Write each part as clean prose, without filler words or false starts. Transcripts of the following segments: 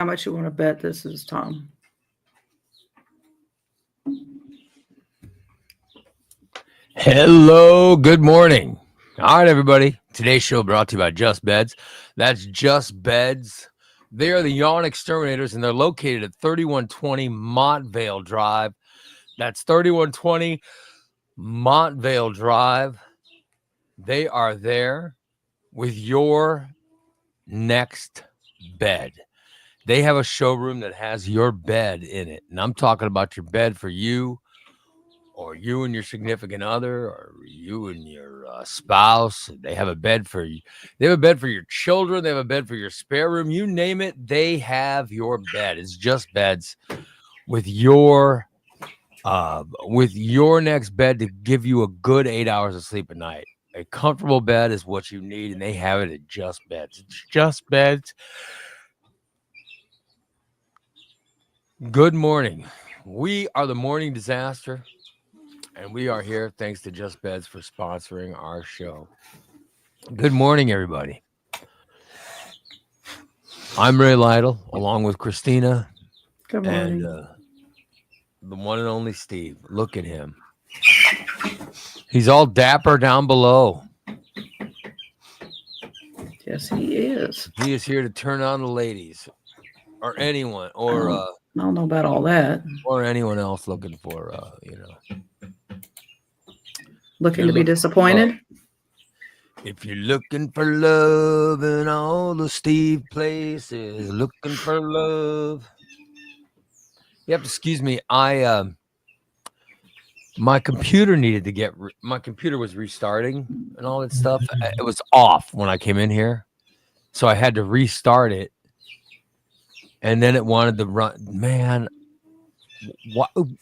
How much you want to bet this is Tom? Hello, good morning. All right, everybody. Today's show brought to you by Just Beds. That's Just Beds. They are the Yawn Exterminators, and they're located at 3120 Montvale Drive. That's 3120 Montvale Drive. They are there with your next bed. They have a showroom that has your bed in it, and I'm talking about your bed for you, or you and your significant other, or you and your spouse. They have a bed for you. They have a bed for your children. They have a bed for your spare room. You name it, they have your bed. It's Just Beds with your next bed to give you a good 8 hours of sleep a night. A comfortable bed is what you need, and they have it at Just Beds. It's Just Beds. Good morning. We are the Morning Disaster. And we are here thanks to Just Beds for sponsoring our show. Good morning, everybody. I'm Ray Lytle, along with Christina. Good morning. And the one and only Steve. Look at him. He's all dapper down below. Yes, he is. He is here to turn on the ladies, or anyone, or I don't know about all that. Or anyone else looking for, Looking to be disappointed. If you're looking for love in all the Steve places, looking for love. You have to excuse me. My computer needed to my computer was restarting and all that stuff. It was off when I came in here, so I had to restart it. And then it wanted to run. Man,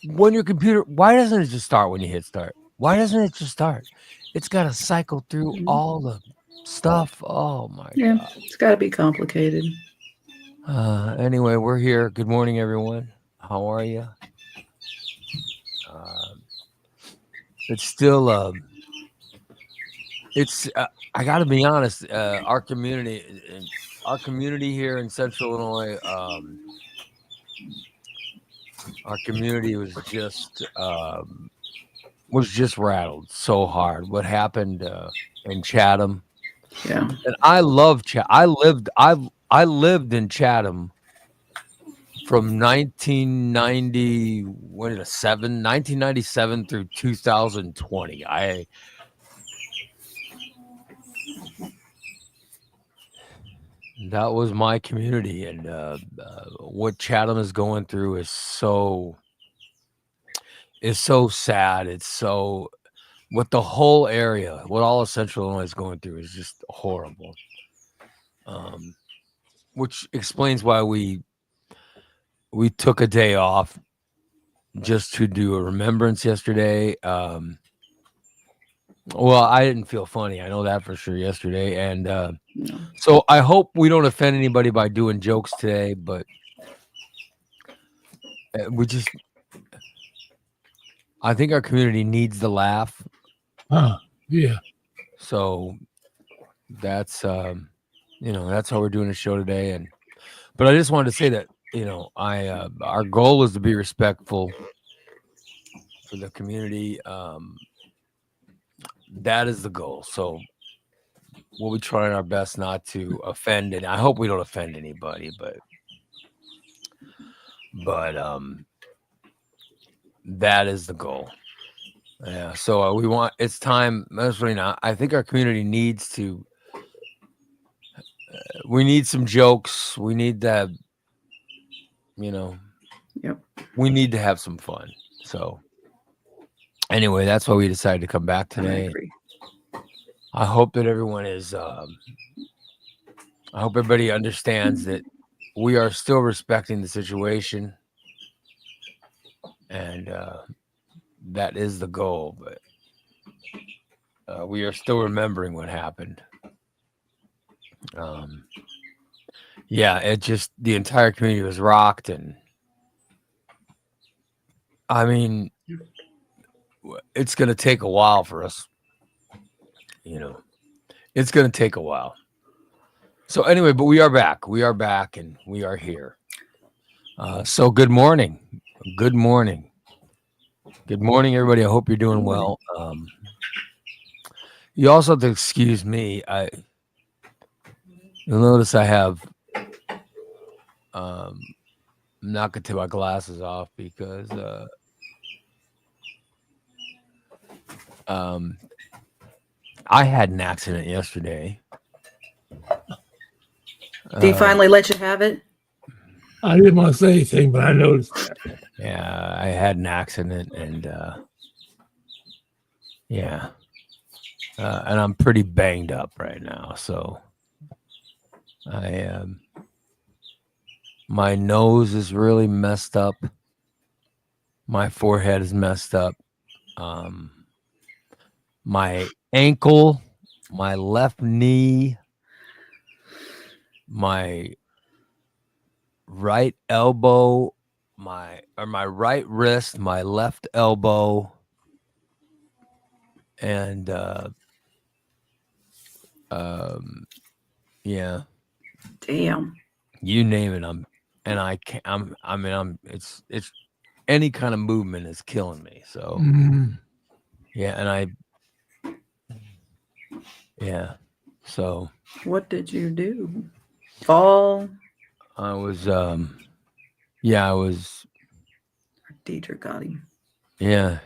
when your computer, why doesn't it just start when you hit start? Why doesn't it just start? It's got to cycle through all the stuff. Oh, my God. It's got to be complicated. Anyway, we're here. Good morning, everyone. How are you? It's still, I got to be honest, our community here in Central Illinois, our community was just rattled so hard. What happened in Chatham? Yeah, and I love I lived in Chatham from 1997 through 2020. That was my community, and what Chatham is going through is so sad. It's so, what the whole area, what all of Central Illinois is going through is just horrible. Which explains why we took a day off just to do a remembrance yesterday. Well, I didn't feel funny. I know that for sure yesterday. And so I hope we don't offend anybody by doing jokes today, but I think our community needs the laugh. Yeah. So that's, that's how we're doing the show today. But I just wanted to say that, our goal is to be respectful for the community. That is the goal. So we'll be trying our best not to offend, and I hope we don't offend anybody, but that is the goal. Yeah. So it's time. That's really not. I think our community needs to. We need some jokes. We need that. Yep. We need to have some fun. So anyway, that's why we decided to come back today. I hope that everyone is. I hope everybody understands that we are still respecting the situation, and that is the goal. But we are still remembering what happened. The entire community was rocked, and I mean, it's going to take a while for us. It's going to take a while. So anyway, but we are back. We are back, and we are here. So good morning. Good morning. Good morning, everybody. I hope you're doing well. You also have to excuse me. You'll notice I have I'm not gonna take my glasses off because I had an accident yesterday. Did he finally let you have it? I didn't want to say anything, but I noticed that. Yeah, I had an accident, and yeah, and I'm pretty banged up right now. So my nose is really messed up. My forehead is messed up. My ankle, my left knee, my right elbow, my right wrist, my left elbow, and yeah, Damn. you name it. I can't. It's any kind of movement is killing me. So yeah, So What did you do? Fall? I was Deidre got him. yeah,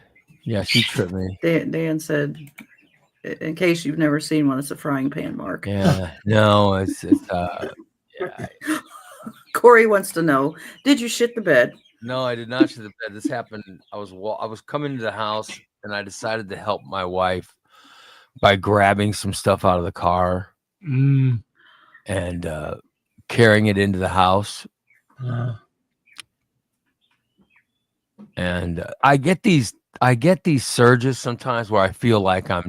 she tripped me. Dan said, in case you've never seen one, it's a frying pan mark. Yeah, no, it's yeah. Corey wants to know, did you shit the bed? No, I did not shit the bed. This happened. I was coming to the house and I decided to help my wife by grabbing some stuff out of the car and carrying it into the house. And I get these surges sometimes where I feel like I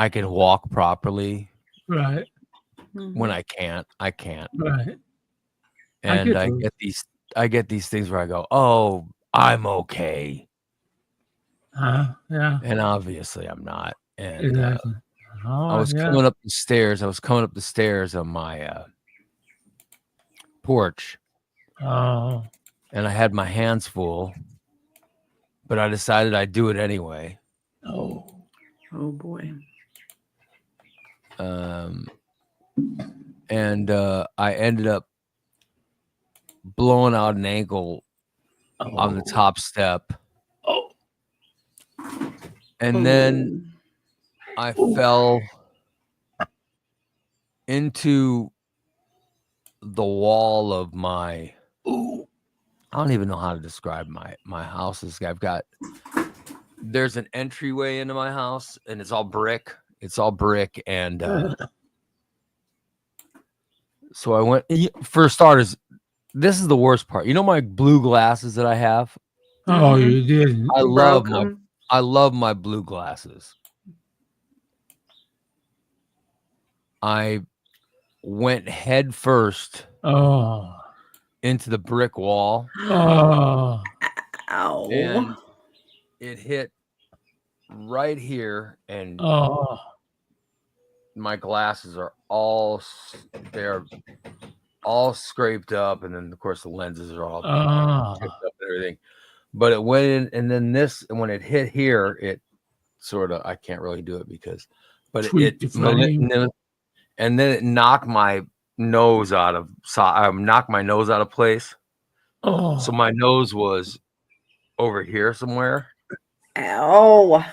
can walk properly. Right. When I can't. Right. And I get these things where I go, "Oh, I'm okay." Yeah. And obviously I'm not. And Exactly. I was coming up the stairs. I was coming up the stairs on my porch. Oh. And I had my hands full, but I decided I'd do it anyway. Oh boy. And I ended up blowing out an ankle on the top step. Oh. And then I fell into the wall of my I don't even know how to describe my house. There's an entryway into my house and it's all brick. And so I went, for starters, this is the worst part. You know my blue glasses that I have? Oh, you did. I love my blue glasses. I went head first into the brick wall. Ow. And it hit right here, and my glasses are all scraped up, and then of course the lenses are all chipped up and everything. But it went in, and then when it hit here, it sort of, I can't really do it because, but and then it knocked my nose out of place. So my nose was over here somewhere. Ow.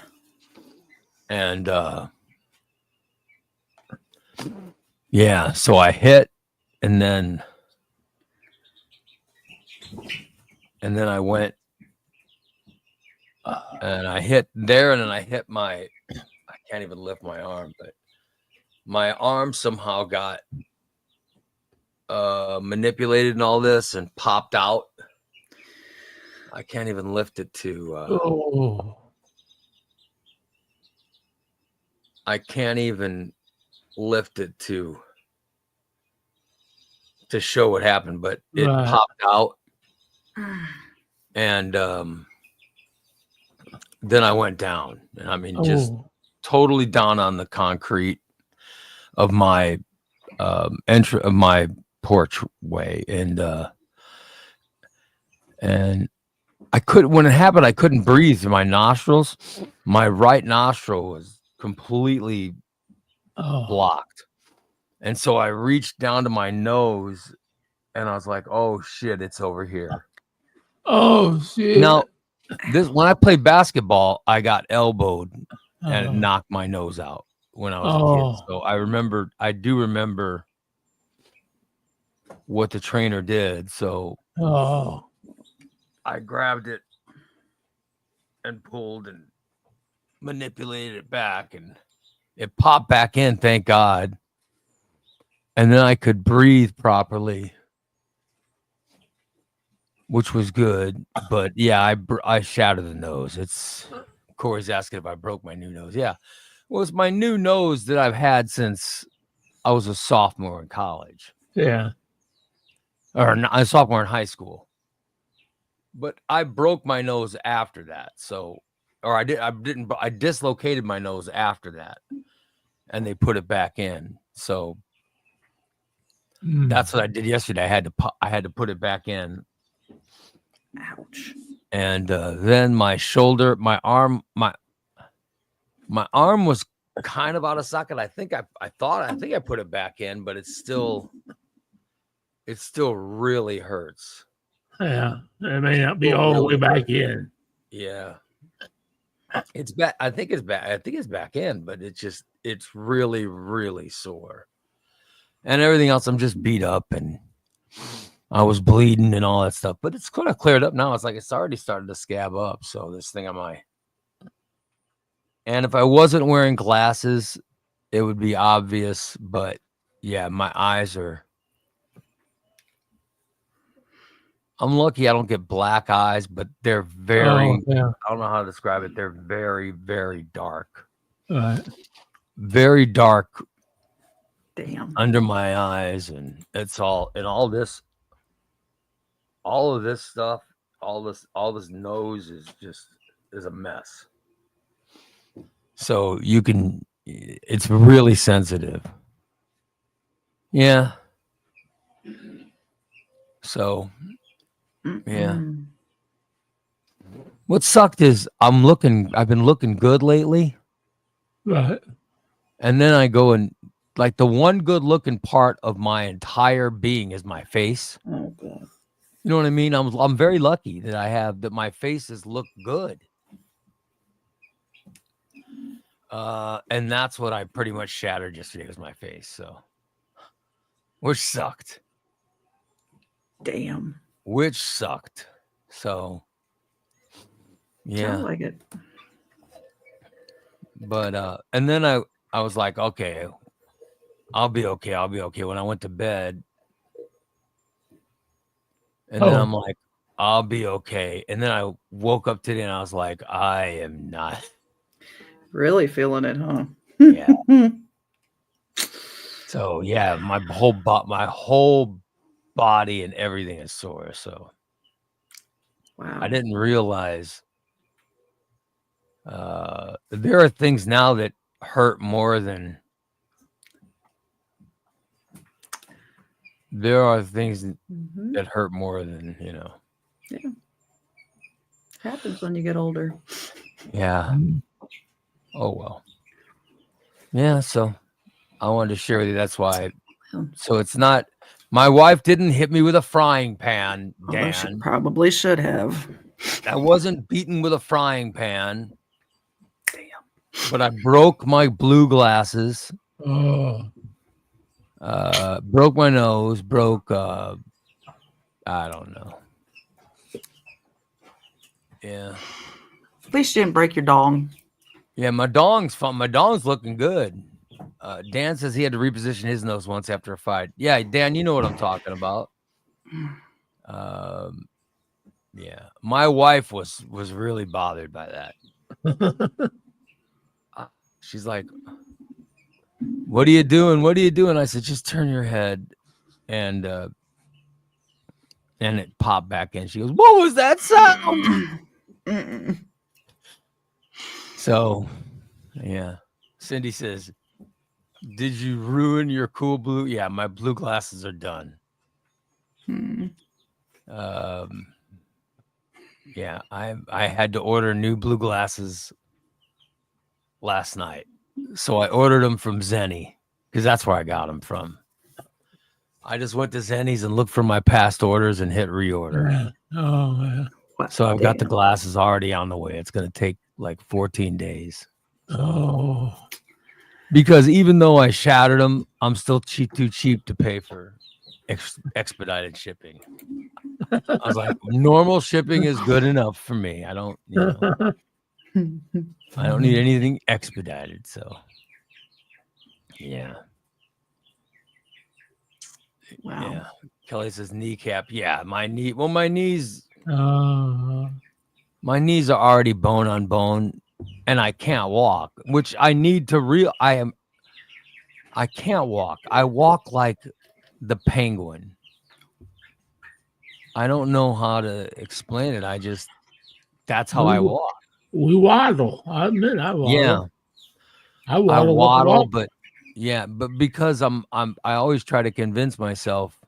And yeah, so I hit, and then I went and I hit there, and then I hit I can't even lift my arm, but my arm somehow got manipulated and all this and popped out. I can't even lift it to I can't even lift it to show what happened, but it popped out. And then I went down, and I mean just totally down on the concrete. of my entry of my porchway, and I couldn't. When it happened, I couldn't breathe through my nostrils. My right nostril was completely Oh, blocked, and so I reached down to my nose, and I was like, "Oh shit, it's over here." oh shit. Now, this when I played basketball, I got elbowed and it Uh, knocked my nose out when I was a kid. oh, So I do remember what the trainer did. So oh, I grabbed it and pulled and manipulated it back, and it popped back in, thank God. And then I could breathe properly, which was good. But yeah, I shattered the nose. It's Corey's asking if I broke my new nose. Yeah. Well, it's my new nose that I've had since I was a sophomore in college, yeah. or a sophomore in high school. But I broke my nose after that. So, or I dislocated my nose after that, and they put it back in. So Mm. that's what I did yesterday. I had to put it back in, Ouch. and then my shoulder, my arm was kind of out of socket. I think I put it back in, but it still really hurts. Yeah. It may not be all the way back in. Yeah. It's back. I think it's back in, but it's really, really sore. And everything else, I'm just beat up and I was bleeding and all that stuff. But it's kind of cleared up now. It's like it's already started to scab up. So this thing on my, and if I wasn't wearing glasses, it would be obvious. But yeah, my eyes are. I'm lucky I don't get black eyes, but they're very, yeah. I don't know how to describe it. They're very, very dark. Right. Very dark Damn. under my eyes, and it's all, and all of this stuff, all this nose is a mess. So it's really sensitive. Yeah. So yeah. Mm-mm. What sucked is I've been looking good lately. Right. And then I go and like the one good looking part of my entire being is my face. Oh God. You know what I mean? I'm very lucky that my faces look good. And that's what I pretty much shattered yesterday was my face. So, which sucked. Damn. So, yeah. Sounds like it. But and then I was like, okay, I'll be okay when I went to bed. And then I'm like, I'll be okay. And then I woke up today and I was like, I am not really feeling it, huh? Yeah. So yeah, my whole body and everything is sore. So Wow. I didn't realize there are things now that hurt more than that hurt more than, Yeah. Happens when you get older. Yeah. Oh well. Yeah, so I wanted to share with you. That's why. So it's not. My wife didn't hit me with a frying pan, Dan. Although she probably should have. I wasn't beaten with a frying pan. Damn. But I broke my blue glasses. Oh. Broke my nose. Broke. I don't know. Yeah. At least you didn't break your dong. Yeah, my dong's fun. My dong's looking good. Dan says he had to reposition his nose once after a fight. Yeah, Dan, you know what I'm talking about. Yeah, my wife was really bothered by that. She's like, "What are you doing? What are you doing?" I said, "Just turn your head," and it popped back in. She goes, "What was that sound?" So, yeah, Cindy says, Did you ruin your cool blue? Yeah, my blue glasses are done. Hmm. Yeah, I had to order new blue glasses last night. So I ordered them from Zenny because that's where I got them from. I just went to Zenny's and looked for my past orders and hit reorder. Yeah. Oh, yeah. What? So I've got the Damn. glasses already on the way. It's going to take like 14 days. Oh. Because even though I shattered them, I'm still too cheap to pay for expedited shipping. I was like, normal shipping is good enough for me. I don't, I don't need anything expedited. So, yeah. Wow. Yeah. Kelly says kneecap. Yeah, my knee. Well, my knees Oh. are already bone on bone, and I can't walk, which I need to I can't walk. I walk like the penguin. I don't know how to explain it. That's how I walk. We waddle. I admit I waddle. Yeah. I I waddle. waddle, but because I always try to convince myself,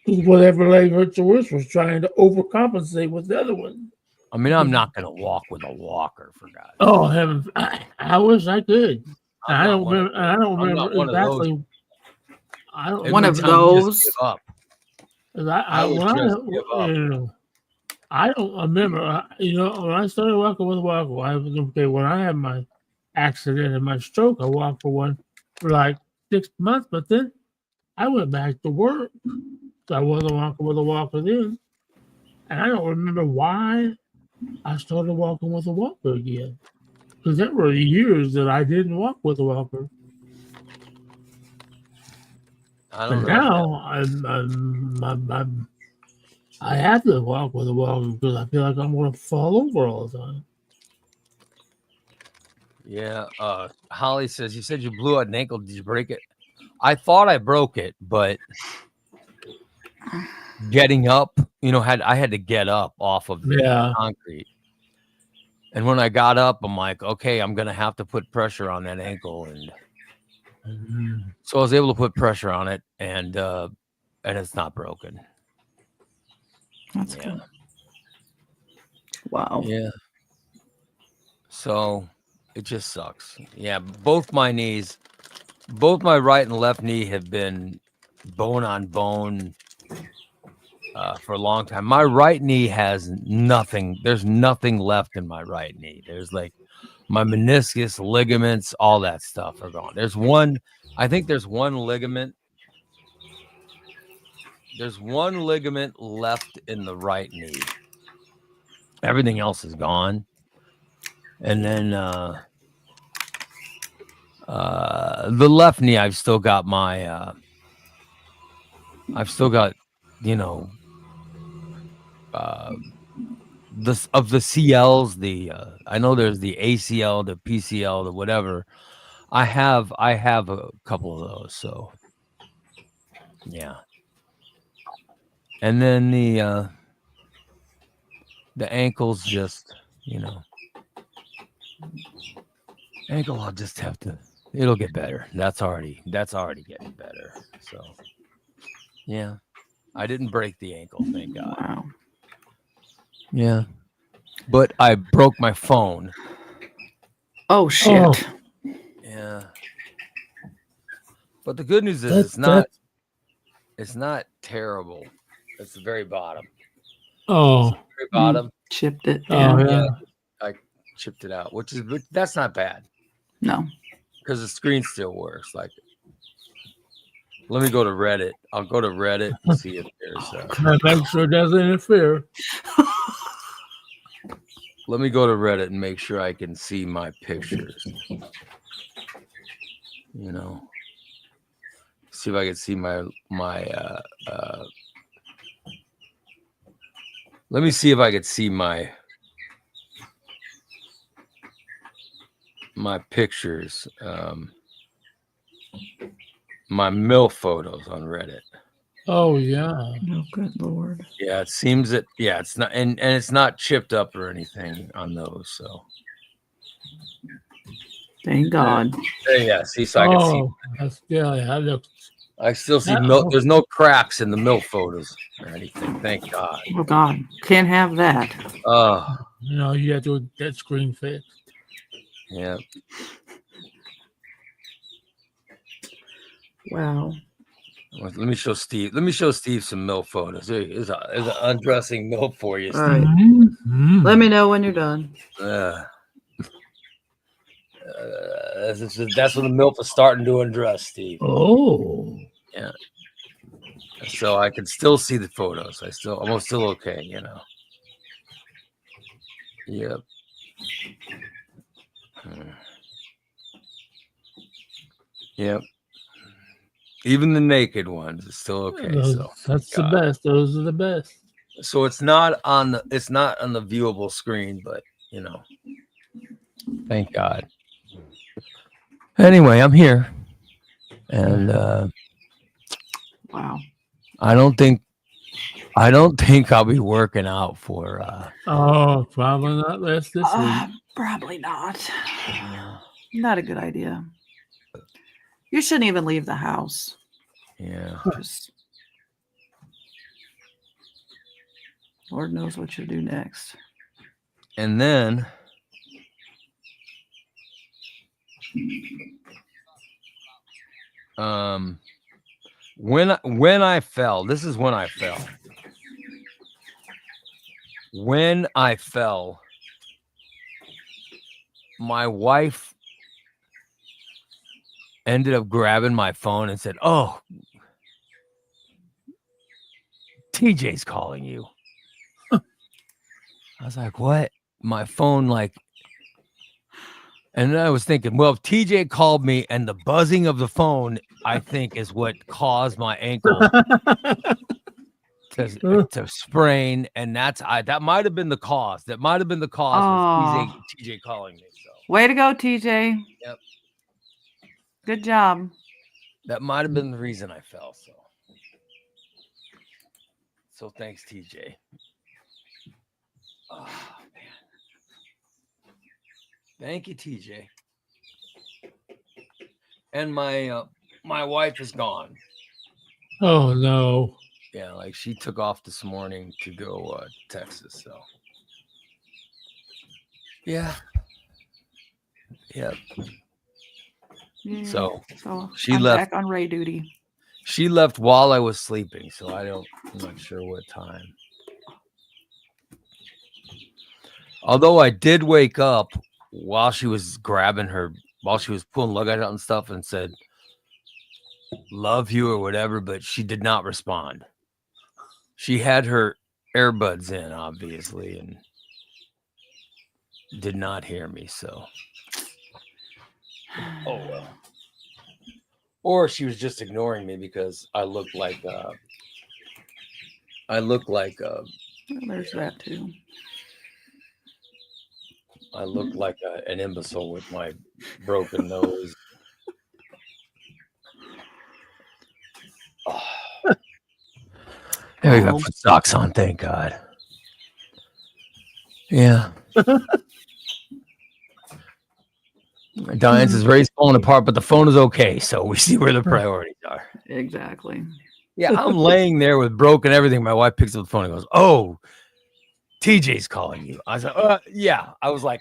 Whatever leg hurts the worst was trying to overcompensate with the other one. I mean, I'm not going to walk with a walker, for God's sake. Oh heavens! I wish I could. I don't I'm remember not one of those. exactly. I don't. One Every of time you just those. give up. 'Cause I would just give up. I don't remember. When I started walking with a walker, I was okay. When I had my accident and my stroke, I walked for like 6 months, but then I went back to work. So I wasn't walking with a walker then, and I don't remember why I started walking with a walker again. Because there were years that I didn't walk with a walker. I don't But know. now I have to walk with a walker because I feel like I'm going to fall over all the time. Yeah. Holly says, you said you blew out an ankle. Did you break it? I thought I broke it, but getting up, I had to get up off of the concrete. And when I got up, I'm like, okay, I'm going to have to put pressure on that ankle. And so I was able to put pressure on it, and it's not broken. That's good. Wow. Yeah. So it just sucks. Yeah. Both my knees, both my right and left knee have been bone on bone for a long time. My right knee has nothing. There's nothing left in my right knee. There's like my meniscus, ligaments, all that stuff are gone. I think there's one ligament. There's one ligament left in the right knee. Everything else is gone. And then the left knee, I've still got the CLs, I know there's the ACL, the PCL, the whatever. I have a couple of those, so yeah. And then the ankles, just ankle, I'll just have to. It'll get better. That's already getting better. So yeah, I didn't break the ankle, thank God. Wow. Yeah, but I broke my phone. Oh shit. Oh. Yeah. But the good news is it's not terrible. It's the very bottom. Oh. Very bottom. Chipped it. Oh, Yeah. yeah. I chipped it out, that's not bad. No. Because the screen still works. Like, let me go to Reddit. I'll go to Reddit and see if there's. Make sure it doesn't interfere. Let me go to Reddit and make sure I can see my pictures. See if I can see my let me see if I could see my pictures, my MILF photos on Reddit. Oh yeah. Oh, good Lord. Yeah, it seems that it's not, and it's not chipped up or anything on those. So Thank God. Yeah, see, so I can see. Oh, that's yeah. That looks. I still see That- milk. There's no cracks in the milk photos or anything. Thank God. Oh God, can't have that. Oh, You know, you have to get that screen fixed. yeah. Wow. Let me show Steve. Let me show Steve some milk photos. There's an undressing milk for you, All Steve. right. Mhm. Let me know when you're done. That's when the milk is starting to undress, Steve. Oh. Yeah. So I can still see the photos. I'm still okay, you know. Yep. Yep. Even the naked ones is still okay. So That's the best. Those are the best. so it's not on the viewable screen, but you know. Thank God. Anyway, I'm here. And Wow. I don't think I'll be working out for Oh, probably not less this week. Probably not. Not a good idea. You shouldn't even leave the house. yeah. Just Lord knows what you'll do next. And then when I fell, this is when I fell. When I fell, my wife ended up grabbing my phone and said, "Oh, TJ's calling you." I was like, "What?" My phone, like, and then I was thinking, well, if TJ called me and the buzzing of the phone, I think, is what caused my ankle to sprain, and that might have been the cause. That might have been the cause of TJ calling me. So Way to go, TJ. Yep. Good job. That might have been the reason I fell. So thanks, TJ. Oh, man. Thank you, TJ. And my wife is gone. Oh no. Yeah, like she took off this morning to go to Texas. So yeah. Yep. Yeah. So she left back on Ray duty. She left while I was sleeping, so I'm not sure what time. Although I did wake up while she was while she was pulling luggage out and stuff, and said, "Love you" or whatever, but she did not respond. She had her earbuds in, obviously, and did not hear me. So, oh well. Or she was just ignoring me because I looked like there's that too. I look like an imbecile with my broken nose. Oh. There you go. Put socks on. Thank God. Yeah. Diane says Ray's falling apart, but the phone is okay. So we see where the priorities are. Exactly. Yeah, I'm laying there with broken everything. My wife picks up the phone and goes, "Oh, TJ's calling you." I said, "Yeah." I was like,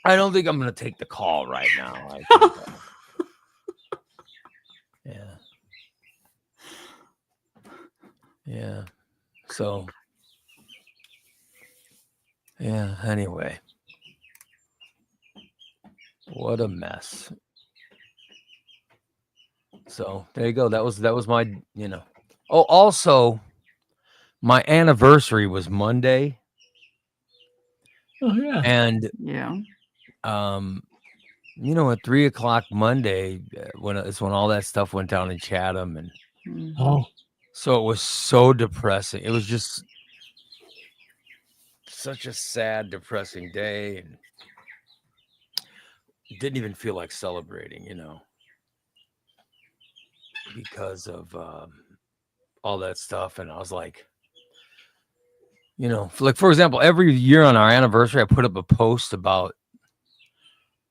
"I don't think I'm going to take the call right now." Yeah. Yeah. So, yeah. Anyway, what a mess. So there you go. That was my, Oh, also, my anniversary was Monday. Oh yeah. And at 3:00 Monday, when all that stuff went down in Chatham, and so it was so depressing. It was just such a sad, depressing day, and didn't even feel like celebrating, because of all that stuff. And I was like, like, for example, every year on our anniversary, I put up a post about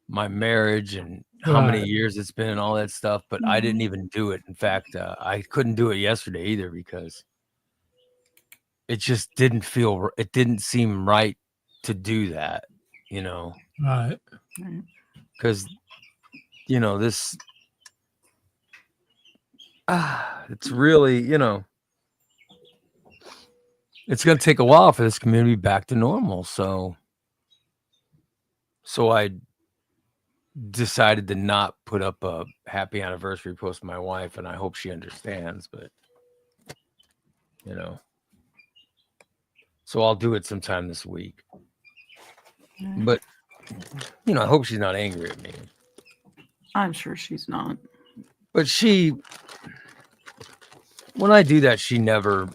my marriage and how many Right. years it's been and all that stuff, but I didn't even do it. In fact, I couldn't do it yesterday either because it just didn't it didn't seem right to do that, Right. Right. because, this, it's really, it's going to take a while for this community back to normal. So I decided to not put up a happy anniversary post to my wife, and I hope she understands, but so I'll do it sometime this week. Right. But I hope she's not angry at me. I'm sure she's not. But when I do that, she never,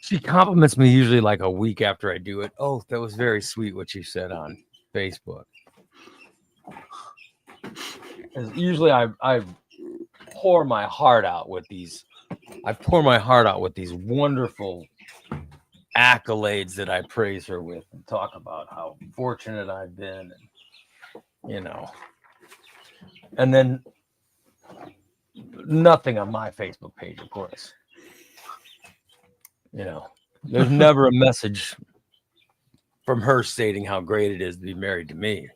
she compliments me usually like a week after I do it. Oh, that was very sweet what you said on Facebook. Usually I pour my heart out with these. I pour my heart out with these wonderful accolades that I praise her with and talk about how fortunate I've been, and then nothing on my Facebook page, of course. There's never a message from her stating how great it is to be married to me.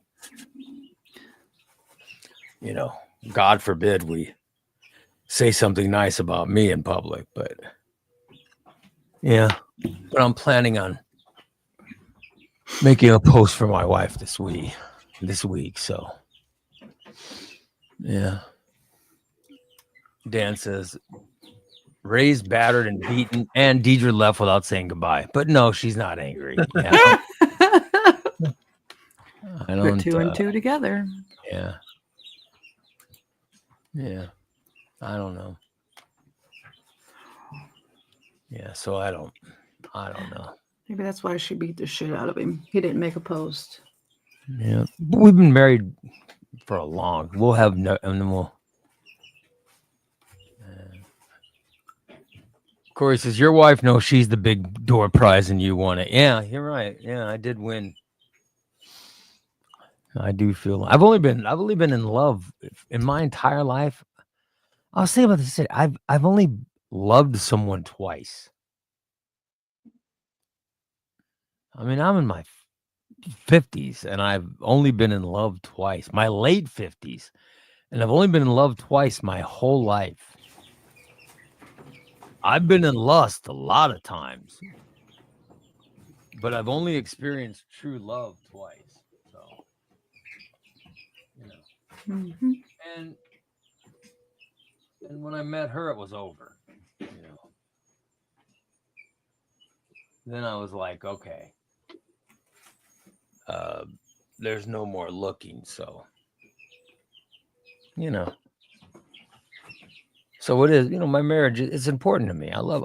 God forbid we say something nice about me in public, but I'm planning on making a post for my wife this week. So Dan says raised, battered, and beaten, and Deidre left without saying goodbye. But no, she's not angry. I don't. Put two and two together. Yeah. I don't know. Yeah, so I don't know. Maybe that's why she beat the shit out of him. He didn't make a post. Yeah, but we've been married for a long. We'll have no, and then we'll. Corey says your wife knows she's the big door prize and you won it. Yeah, you're right. Yeah, I did win. I do feel I've only been in love in my entire life. I was thinking about this. I've only loved someone twice. I mean, I'm in my 50s and I've only been in love twice. My late 50s, and I've only been in love twice my whole life. I've been in lust a lot of times, but I've only experienced true love twice. So, Mm-hmm. and when I met her, it was over. Then I was like, okay, there's no more looking. So, so it is. My marriage is important to me. I love.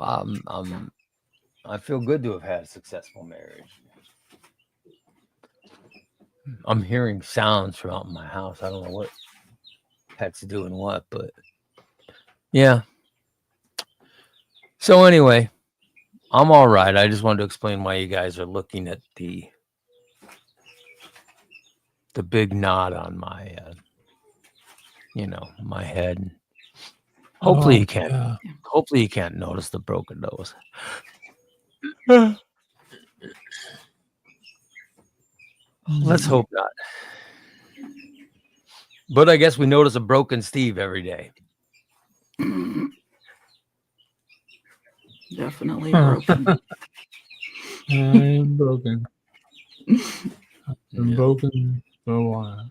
I feel good to have had a successful marriage. I'm hearing sounds from out in my house. I don't know what pets doing what, but yeah. So anyway, I'm all right. I just wanted to explain why you guys are looking at the big knot on my, my head. Hopefully you can't. Yeah. Hopefully you can't notice the broken nose. Let's hope not. But I guess we notice a broken Steve every day. Definitely broken. I'm broken. I'm broken for a while.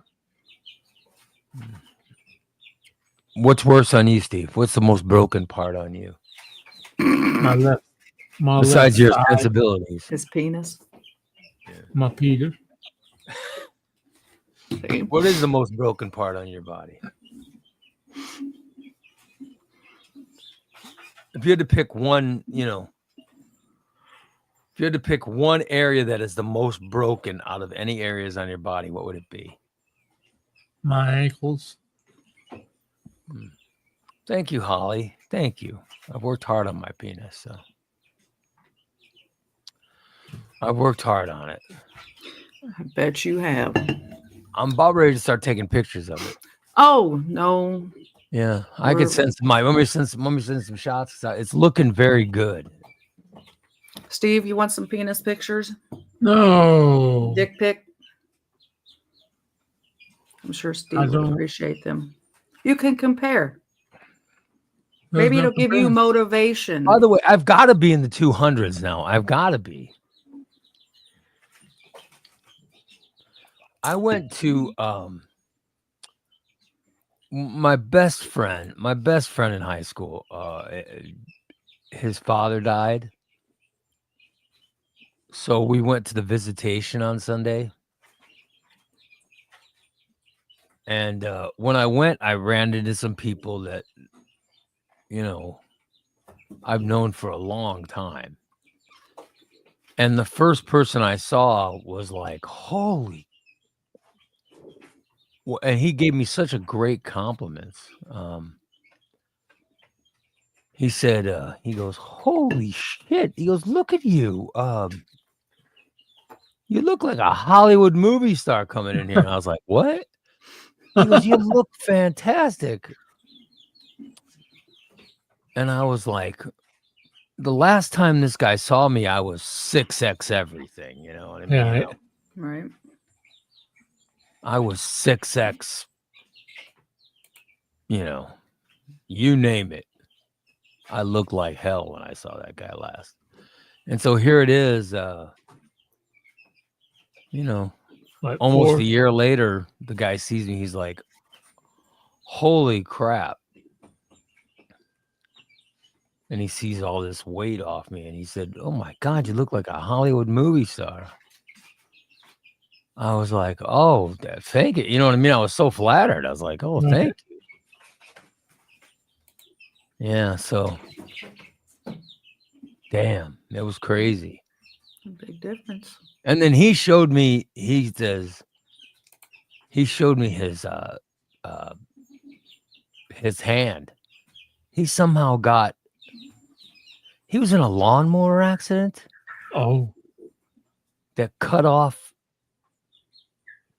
What's worse on you, Steve? What's the most broken part on you? My left. Besides left your side, sensibilities. His penis. my Peter. What is the most broken part on your body? If you had to pick one, if you had to pick one area that is the most broken out of any areas on your body, what would it be? My ankles. Thank you, Holly. Thank you. I've worked hard on my penis. So. I've worked hard on it. I bet you have. I'm about ready to start taking pictures of it. Oh no. Yeah, I could send some. Want me to send some shots? It's looking very good. Steve, you want some penis pictures? No. Dick pic? I'm sure Steve would don't. appreciate them. You can compare. There's Maybe no it'll give you comparison. motivation. By the way, I've got to be in the 200s now. I've got to be. I went to my best friend in high school. His father died, so we went to the visitation on Sunday. And when I went, I ran into some people that, you know, I've known for a long time. And the first person I saw was like, holy. And he gave me such a great compliments. He said, he goes, holy shit. He goes, look at you. You look like a Hollywood movie star coming in here. And I was like, what? He goes, you look fantastic. And I was like, the last time this guy saw me, I was 6X everything. You know what I mean? Yeah. Right. I was 6X, you know, you name it. I looked like hell when I saw that guy last. And so here it is, you know, Like almost a year later, the guy sees me. He's like, holy crap. And he sees all this weight off me. And he said, oh my God, you look like a Hollywood movie star. I was like, oh, thank you. You know what I mean? I was so flattered. I was like, oh, thank you. Yeah, so damn, it was crazy. A big difference. And then he showed me, he showed me his hand. He somehow he was in a lawnmower accident. Oh. That cut off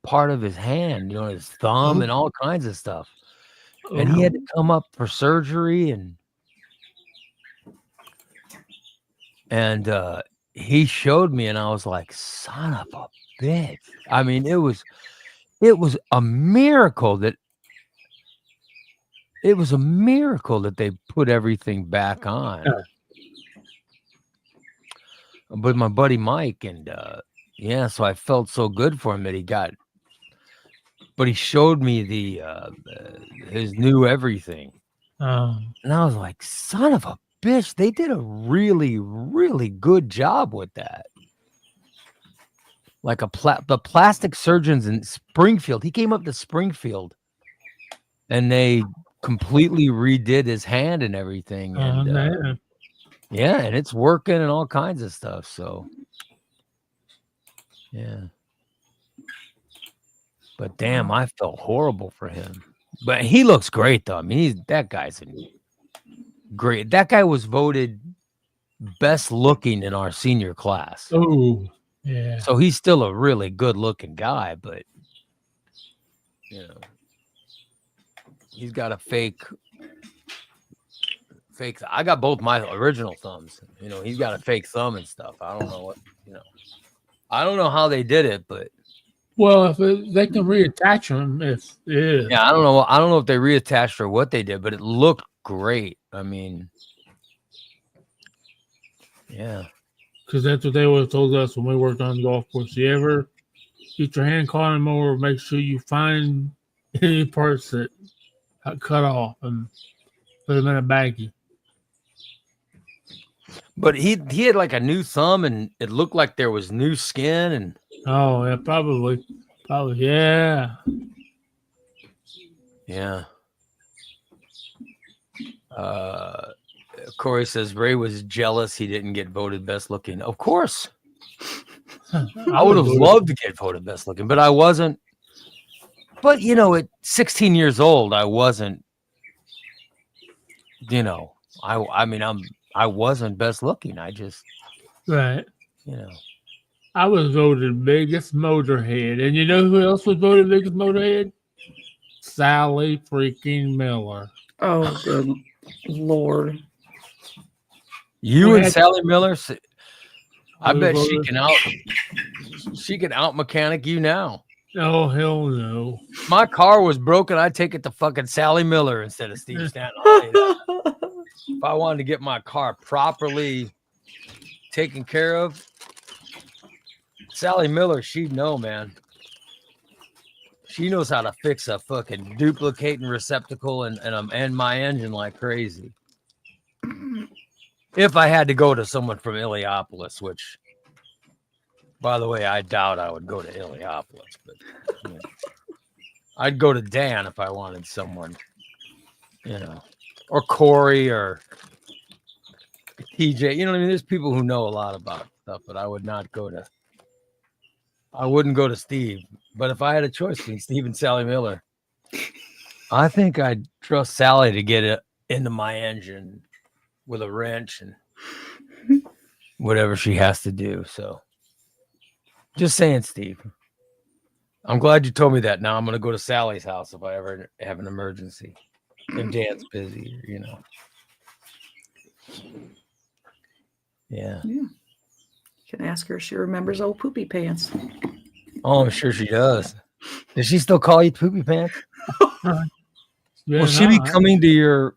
part of his hand, you know, his thumb and all kinds of stuff. And he had to come up for surgery and he showed me and I was like, son of a bitch. I mean, it was a miracle that they put everything back on. But my buddy Mike and yeah, so I felt so good for him that he got, but he showed me his new everything. And I was like, son of a bitch, they did a really, really good job with that. Like the plastic surgeons in Springfield, he came up to Springfield and they completely redid his hand and everything. And yeah, and it's working and all kinds of stuff. So yeah. But damn, I felt horrible for him. But he looks great though. I mean, that guy's great. That guy was voted best looking in our senior class. Oh, yeah. So he's still a really good looking guy, but you know, he's got a fake. I got both my original thumbs. You know, he's got a fake thumb and stuff. I don't know what, you know. I don't know how they did it, but well, if they can reattach them, yeah, I don't know. I don't know if they reattached or what they did, but it looked great. I mean, yeah, because that's what they always told us when we worked on the golf course. You ever get your hand caught in a mower, make sure you find any parts that got cut off and put them in a baggie. But he had like a new thumb, and it looked like there was new skin, and oh yeah, probably, yeah. Corey says Ray was jealous he didn't get voted best looking. Of course, I would have loved to get voted best looking, but I wasn't. But you know, at 16 years old, I wasn't. You know, I mean, I wasn't best looking. I just, right. You know, I was voted biggest motorhead. And you know who else was voted biggest motorhead? Sally freaking Miller. Oh, good Lord. You We and had- Sally Miller. I We bet she voted- can out. She can out mechanic you now. Oh, hell no. My car was broken. I'd take it to fucking Sally Miller instead of Steve Stanton. I'll tell you that. If I wanted to get my car properly taken care of, Sally Miller, she'd know, man. She knows how to fix a fucking duplicating receptacle and my engine like crazy. If I had to go to someone from Illiopolis, which, by the way, I doubt I would go to Illiopolis, but you know, I'd go to Dan if I wanted someone, you know, or Corey or TJ. You know what I mean? There's people who know a lot about stuff, but I wouldn't go to Steve. But if I had a choice between Steve and Sally Miller, I think I'd trust Sally to get it into my engine with a wrench and whatever she has to do. So just saying, Steve. I'm glad you told me that. Now I'm going to go to Sally's house if I ever have an emergency. If Dan's busy, you know. Yeah. You can ask her if she remembers old poopy pants. Oh, I'm sure she does. Does she still call you Poopy Pants? Yeah, Will she be no, coming to your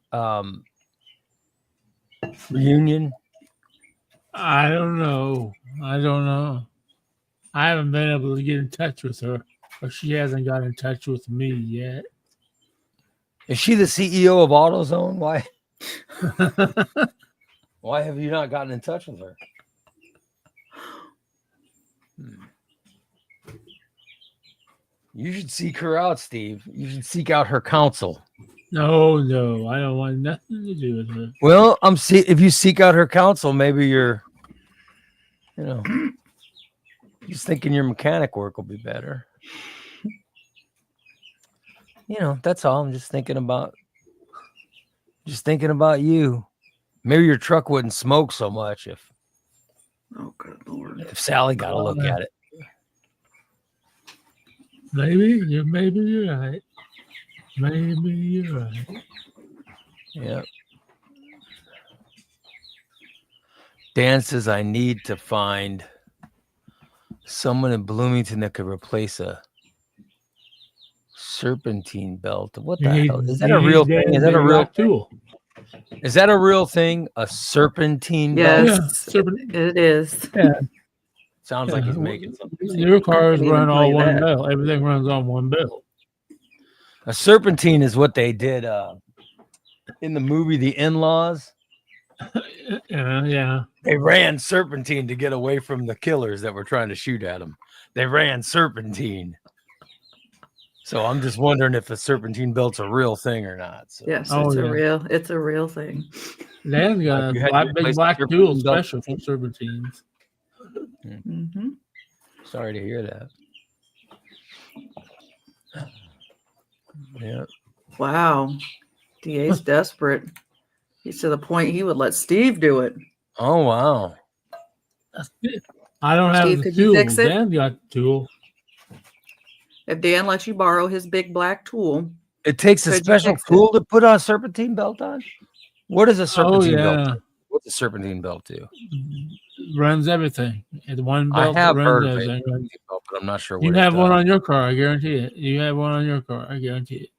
reunion? I don't know. I don't know. I haven't been able to get in touch with her, or she hasn't got in touch with me yet. Is she the CEO of AutoZone? Why have you not gotten in touch with her? You should seek her out, Steve. You should seek out her counsel. No, I don't want nothing to do with her. Well, if you seek out her counsel, maybe you're, you know, just thinking your mechanic work will be better. You know, that's all. I'm just thinking about you. Maybe your truck wouldn't smoke so much if Oh, good Lord. Sally got a look at it. Maybe you're right. Maybe you're right. Yeah. Dan says I need to find someone in Bloomington that could replace a serpentine belt. What the hell? Is that a real thing? Is that a real tool? Is that a real thing? A serpentine belt? Yes, it is. Yeah. Sounds like he's making something. Your cars even run tell all you one that. belt. Everything runs on one belt. A serpentine is what they did in the movie The In-Laws. Yeah. They ran serpentine to get away from the killers that were trying to shoot at them. They ran serpentine. So I'm just wondering if a serpentine belt's a real thing or not. So. Yes, Oh, it's yeah. it's a real thing. Dan's got You a had to big replace black your tool serpentine belt. special for serpentines. Mm-hmm. Sorry to hear that. Yeah. Wow. DA's desperate. He's to the point he would let Steve do it. Oh wow. I don't have Steve, the could you tool. fix it? Dan got the tool. If Dan lets you borrow his big black tool, It takes a Could you special fix it? tool to put a serpentine belt on. What does a Oh, serpentine belt? yeah. Do? What's a serpentine belt do? Runs everything. It's one I belt that have runs heard of it, everything. but I'm not sure You what have it one does. on your car, I guarantee it. You have one on your car, I guarantee it.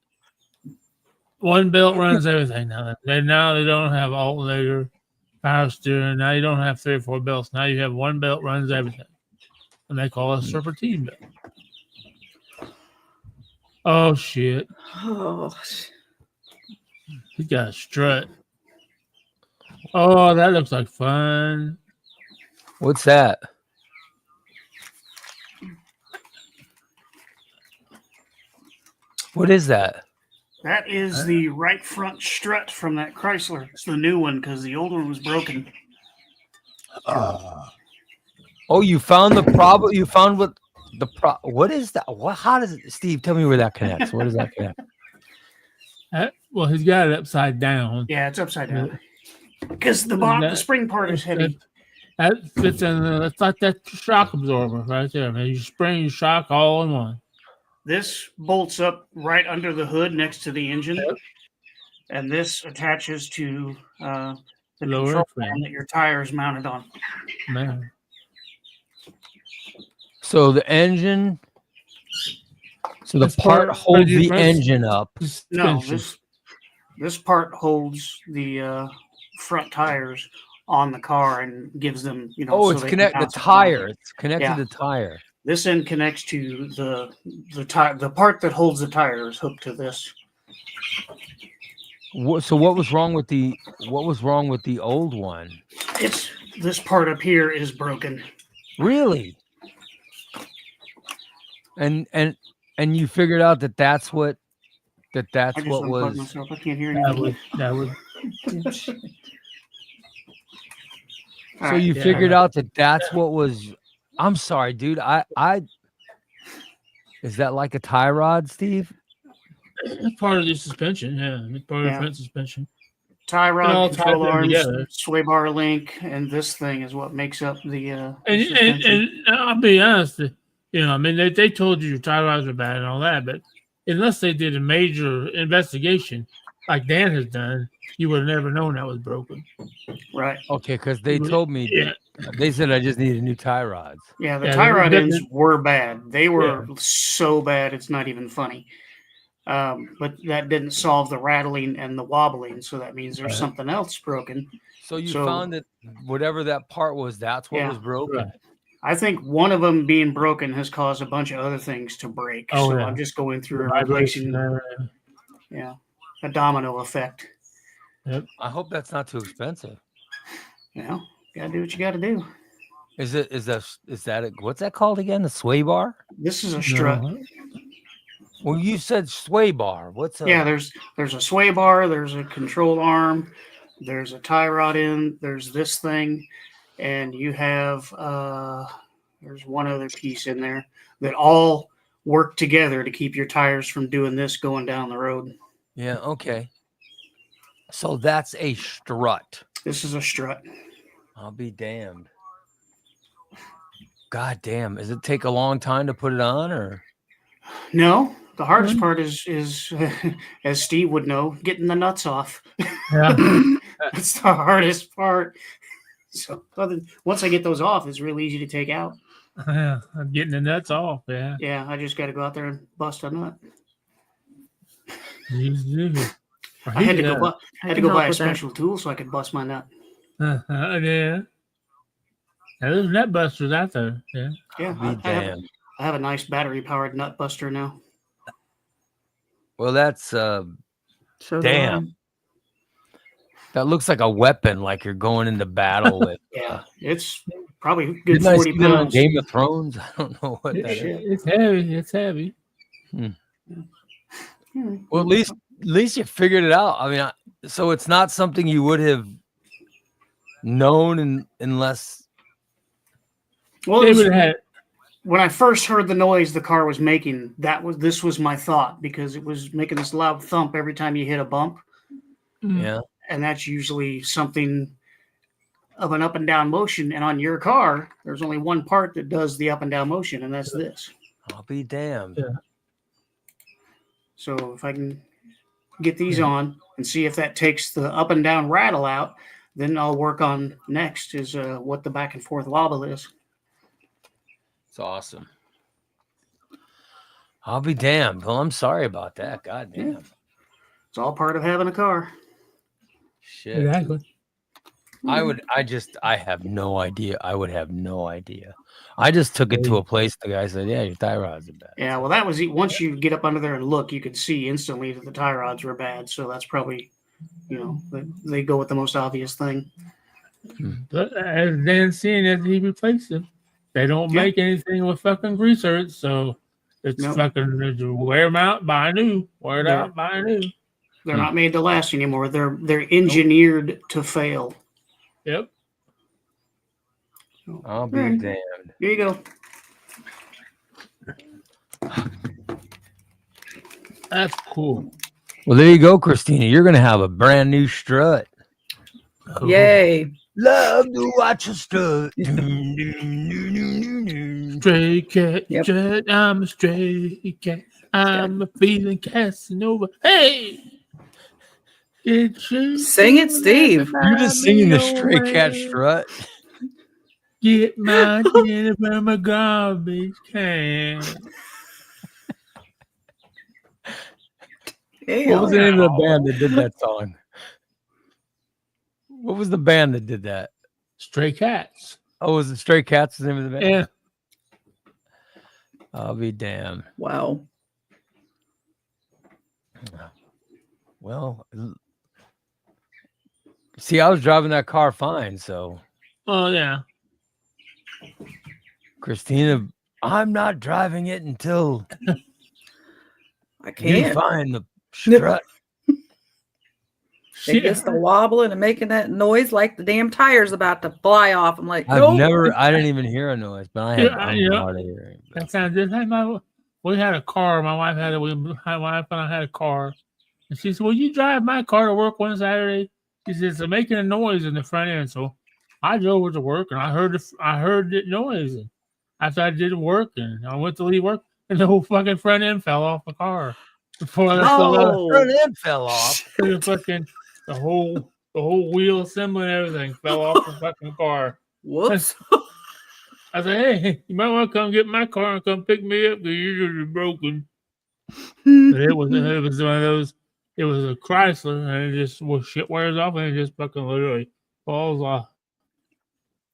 One belt runs everything now. Now they don't have alternator, power steering. Now you don't have 3 or 4 belts. Now you have one belt runs everything. And they call it a serpentine belt. Oh shit. oh, He's got a strut. Oh, that looks like fun. What's that? What is that? That is the right front strut from that Chrysler. It's the new one because the old one was broken. Oh, you found the problem. You found what the What is that? What? How does it? Steve, tell me where that connects. What does that connect? Well, he's got it upside down. Yeah, it's upside down. Because the spring part is heavy. That fits in. It's like that shock absorber right there, man. You spring, you shock all in one. This bolts up right under the hood next to the engine, Yep. and this attaches to the Lower control frame. arm that your tire is mounted on. Man, So the engine. So the This part part- holds you the press- engine up. No, suspension. this part holds the front tires on the car and gives them, Oh, so it's they can connect the bounce up and tire. down. It's connected Yeah. to the tire. This end connects to the tire. The part that holds the tire is hooked to this. So what was wrong with the old one? It's this part up here is broken. Really? And you figured out that's what I just what unplugged was. myself. I can't hear that anything. would So Alright, you yeah. figured out that's what was. I'm sorry, dude. I is that like a tie rod, Steve? it's part of the suspension. Yeah, it's part of the Yeah. front suspension. tie It all rod, ties control in arms, together. sway bar link, and this thing is what makes up the And, suspension. and I'll be honest, I mean, they told you your tie rods are bad and all that, but unless they did a major investigation like Dan has done, you would have never known that was broken. Right. Okay, because they Well, told me. Yeah, They said I just needed new tie rods. Yeah, the Yeah, tie rod that- ends were bad. They were so bad, it's not even funny. But that didn't solve the rattling and the wobbling, so that means there's Right. something else broken. So you So- found that whatever that part was, that's what Yeah. was broken. right. I think one of them being broken has caused a bunch of other things to break. Oh, So yeah. I'm just going through and Vibration, replacing, a domino effect. I hope that's not too expensive. Gotta do what you gotta do. Is that what's that called again? The sway bar? This is a strut. No. Well, you said sway bar. What's a Yeah, there's a sway bar, there's a control arm, there's a tie rod end, there's this thing, and you have there's one other piece in there that all work together to keep your tires from doing this going down the road. Yeah, okay. So that's a strut. This is a strut. I'll be damned. God damn. Does it take a long time to put it on or No, the hardest Mhm. part is as Steve would know, getting the nuts off. Yeah. That's the hardest part. So once I get those off, it's real easy to take out. Yeah, I'm getting the nuts off. Yeah. Yeah, I just got to go out there and bust a nut. I had to go. I had to can go help buy a with that. special tool so I could bust my nut. Yeah. Now, there's nut busters out there. Yeah. Yeah, be I have, damned? I have a nice battery-powered nut buster now. Well, that's So Damn. that looks like a weapon, like you're going into battle with. Yeah, it's probably a good Didn't I 40 see that on pounds. Game of Thrones? I don't know what that is. It's heavy. It's heavy. Well, at least you figured it out. I mean, so it's not something you would have known unless. Well, They it was- would have had. when I first heard the noise the car was making, this was my thought because it was making this loud thump every time you hit a bump, Yeah. and that's usually something of an up and down motion. And on your car, there's only one part that does the up and down motion, and that's this. I'll be damned. Yeah. So if I can get these on and see if that takes the up and down rattle out, then I'll work on next is what the back and forth wobble is. It's awesome. I'll be damned. Well, I'm sorry about that. God damn. It's all part of having a car. Shit. Exactly. I have no idea. I would have no idea. I just took it to a place. The guy said, yeah, your tie rods are bad. Yeah, well, that was once you get up under there and look, you could see instantly that the tie rods were bad. So that's probably, they go with the most obvious thing. But as Dan seen it, he replaced them. They don't Yeah. make anything with fucking greasers, so it's Nope. fucking wear them out, buy new. Wear it Yeah. out, buy new. They're not made to last anymore. They're engineered to fail. Yep. I'll be Right. damned. Here you go. That's cool. Well, there you go, Christina. You're going to have a brand new strut. Yay. Love to watch you strut. Stray cat, Yep. Jet, I'm a stray cat. I'm a feeling Casanova. Hey! Sing it, Steve. You're just singing the stray cat strut. Get my dinner from a garbage can. What was the name of the band that did Damn. that song? What was the band that did that? Stray Cats. Oh, was it Stray Cats the name of the band? Yeah. I'll be damned. Wow. Well, see, I was driving that car fine, so Oh, yeah. Christina, I'm not driving it until I you can't. find the strut. It gets to wobbling and making that noise like the damn tire's about to fly off. I'm like, I nope. didn't even hear a noise, but I had hard of hearing. That sounds just like we had a car. My wife and I had a car. And she said, "Well, you drive my car to work one Saturday." She says, "It's making a noise in the front end." So I drove it to work and I heard the noise. And after I did work and I went to leave work and the whole fucking front end fell off the car. Before that Front end fell off. the whole wheel assembly and everything fell off the fucking car. Whoops. I said, "Hey, you might want to come get my car and come pick me up because you're broken." But it was one of those. It was a Chrysler, and it just shit wears off, and it just fucking literally falls off.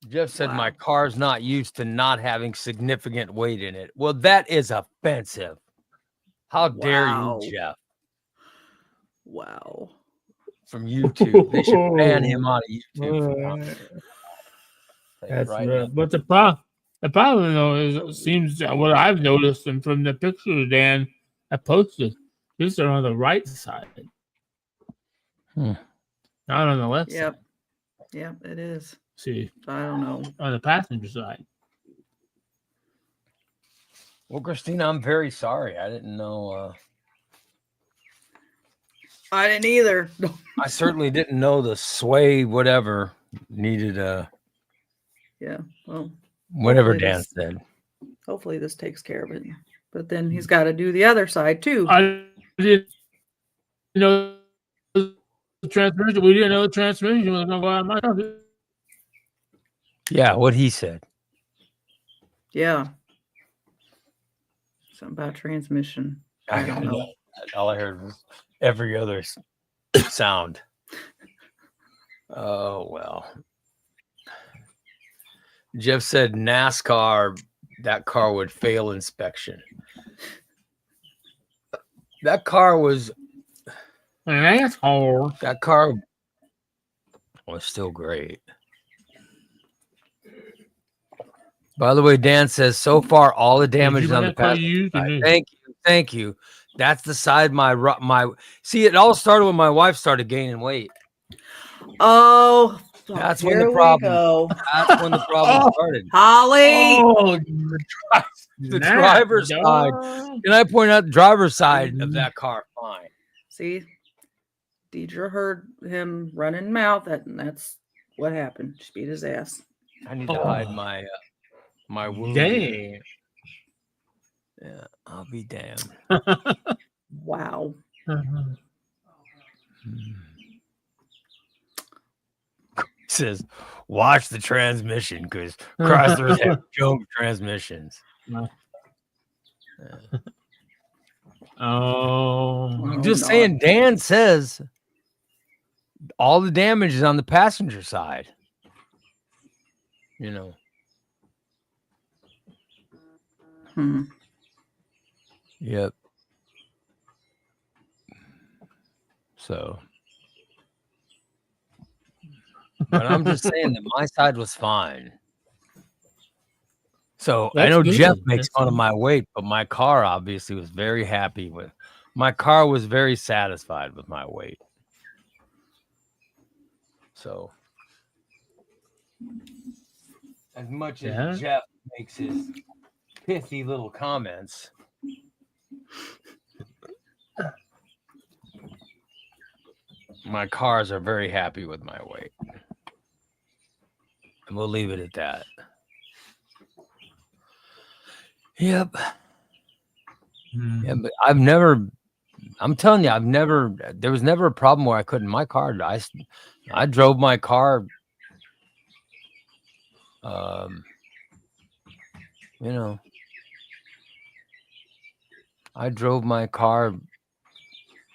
Jeff said Wow. my car's not used to not having significant weight in it. Well, that is offensive. How dare Wow. you, Jeff? Wow. From YouTube. They should ban him out of YouTube. That's right. right. But the problem though is it seems what I've noticed and from the pictures Dan I posted, these are on the right side, not on the left Yep. side. Yep, it is. See, I don't know. on the passenger side. Well, Christina, I'm very sorry. I didn't know. I didn't either. I certainly didn't know the sway whatever needed Yeah. Well, whatever hopefully Dan this- said. hopefully this takes care of it. But then he's got to do the other side too. I didn't know the transmission. We didn't know the transmission was going to go out of my car. Yeah, what he said. Yeah. Something about transmission. I don't know. All I heard was every other sound. Oh, well. Jeff said NASCAR, that car would fail inspection. That car was An asshole. That car was still great. By the way, Dan says so far all the damage is on the passenger side. Thank you. That's the side my see. It all started when my wife started gaining weight. Oh, That's when here the we problem. go. That's when the problem started. Holly. Oh, The driver's side. And I point out the driver's side of that car fine. See, Deidre heard him running mouth, and that's what happened. She beat his ass. I need to hide my my wound. Dang. Yeah, I'll be damned. Wow. Says, watch the transmission because Chryslers have junk transmissions. Oh, Just saying, Dan says all the damage is on the passenger side. You know. Yep. So, but I'm just saying that my side was fine. So I know Jeff makes fun of my weight, but my car obviously was very happy with. My car was very satisfied with my weight. So, as much as Jeff makes his pithy little comments, my cars are very happy with my weight. And we'll leave it at that. Yep. Yeah, but I'm telling you, there was never a problem where I couldn't. My car, I drove my car, you know, I drove my car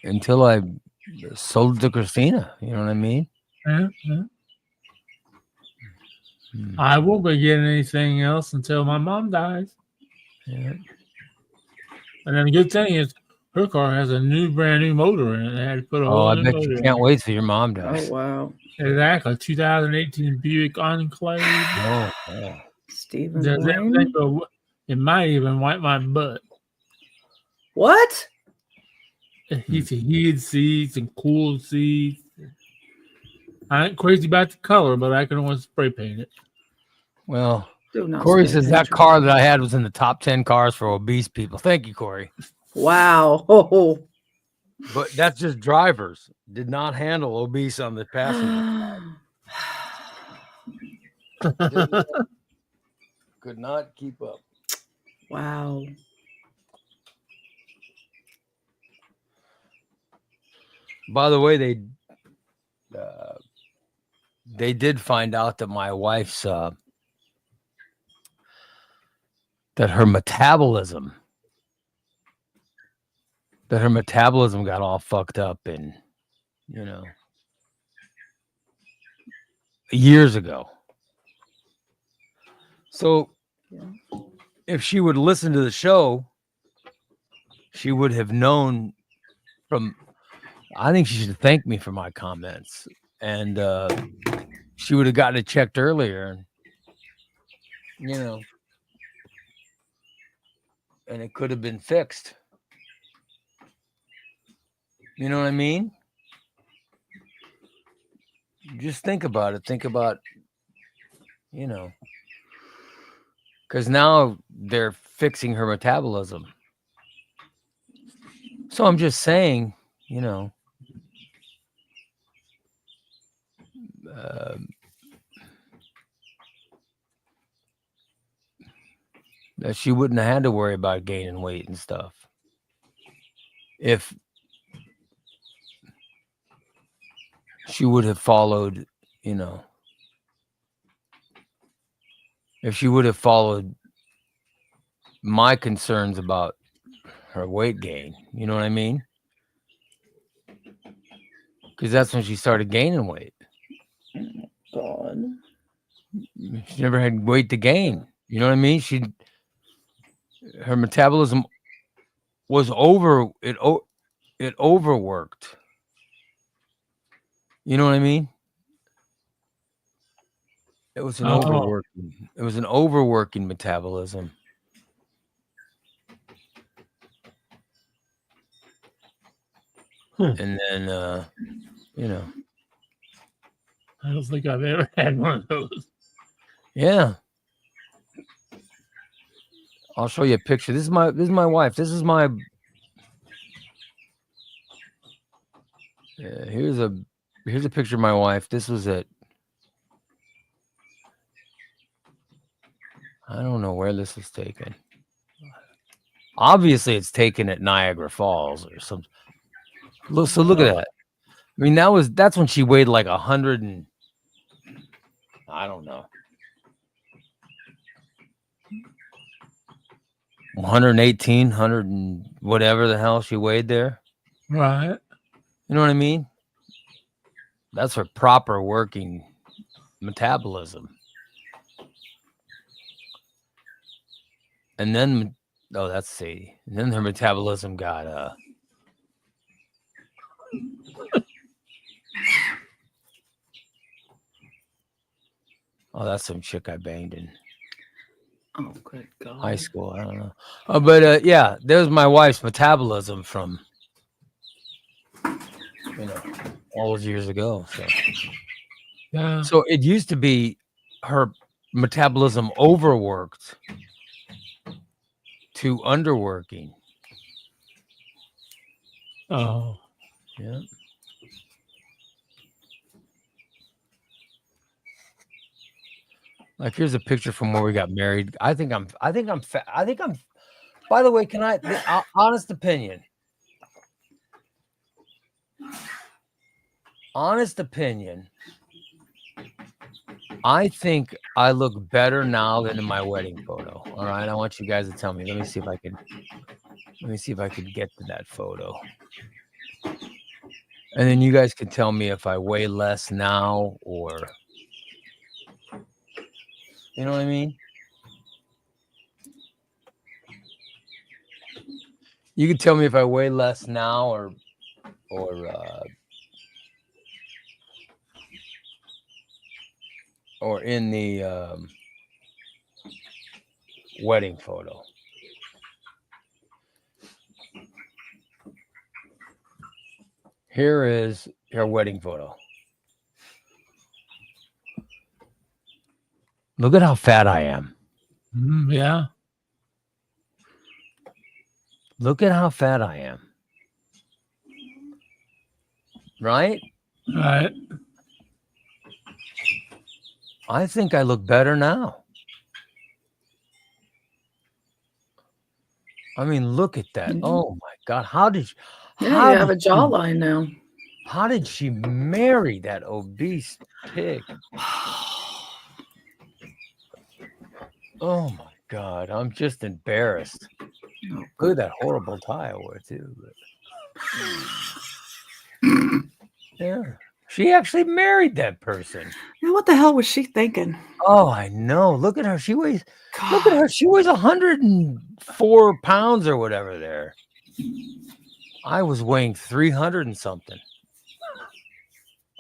until I sold it to Christina. You know what I mean? Yeah. I won't be getting anything else until my mom dies. Yeah. And then the good thing is her car has a brand new motor in it. They had to put a Oh, whole I new bet motor you in can't it. wait till your mom Oh dies. wow. Exactly. 2018 Buick Enclave. Oh. Stephen Does everything Blaine. go, it might even wipe my butt. What? He's heated seats and cooled seats. I ain't crazy about the color, but I can always spray paint it. Well, Do not Corey spray says paint that your car that I had was in the top 10 cars for obese people. Thank you, Corey. Wow. Oh. But that's just drivers. Did not handle obese on the passenger. Could not keep up. Wow. By the way, they did find out that my wife's that her metabolism got all fucked up in, years ago. So if she would listen to the show, she would have known I think she should thank me for my comments, and she would have gotten it checked earlier, and it could have been fixed. You know what I mean? Just think about it. Think about, because now they're fixing her metabolism. So I'm just saying, that she wouldn't have had to worry about gaining weight and stuff if she would have followed, if she would have followed my concerns about her weight gain. You know what I mean? Because that's when she started gaining weight. God. She never had weight to gain. You know what I mean? Her metabolism was it overworked. You know what I mean? It was an overworking metabolism. And then I don't think I've ever had one of those. yeah. I'll show you a picture. This is my wife. This is my here's a picture of my wife. This was it. I don't know where this was taken. Obviously, it's taken at Niagara Falls or something. So look at that. I mean, that's when she weighed like 100 and I don't know, 118, 100 and whatever the hell she weighed there. Right. You know what I mean? That's her proper working metabolism. And then, that's Sadie. And then her metabolism got that's some chick I banged in Oh, good God. high school. I don't know. But yeah, there's my wife's metabolism from all those years ago. So Yeah. So it used to be her metabolism overworked to underworking. Oh. Yeah. Like, here's a picture from where we got married. I think I'm by the way, can I honest opinion? Honest opinion. I think I look better now than in my wedding photo. All right. I want you guys to tell me. Let me see if I could get to that photo. And then you guys can tell me if I weigh less now or you know what I mean? You can tell me if I weigh less now or in the wedding photo. Here is your wedding photo. Look at how fat I am. Yeah. Look at how fat I am. Right? Right. I think I look better now. I mean, look at that. Mhm. Oh my God. How did Yeah, you have a jawline now. How did she marry that obese pig? Oh my God. I'm just embarrassed. Oh, Look at that horrible tie I wore too. Yeah. She actually married that person. Now, what the hell was she thinking? Oh, I know. Look at her. She weighs Look at God. her. She weighs 104 pounds or whatever there. I was weighing 300 and something.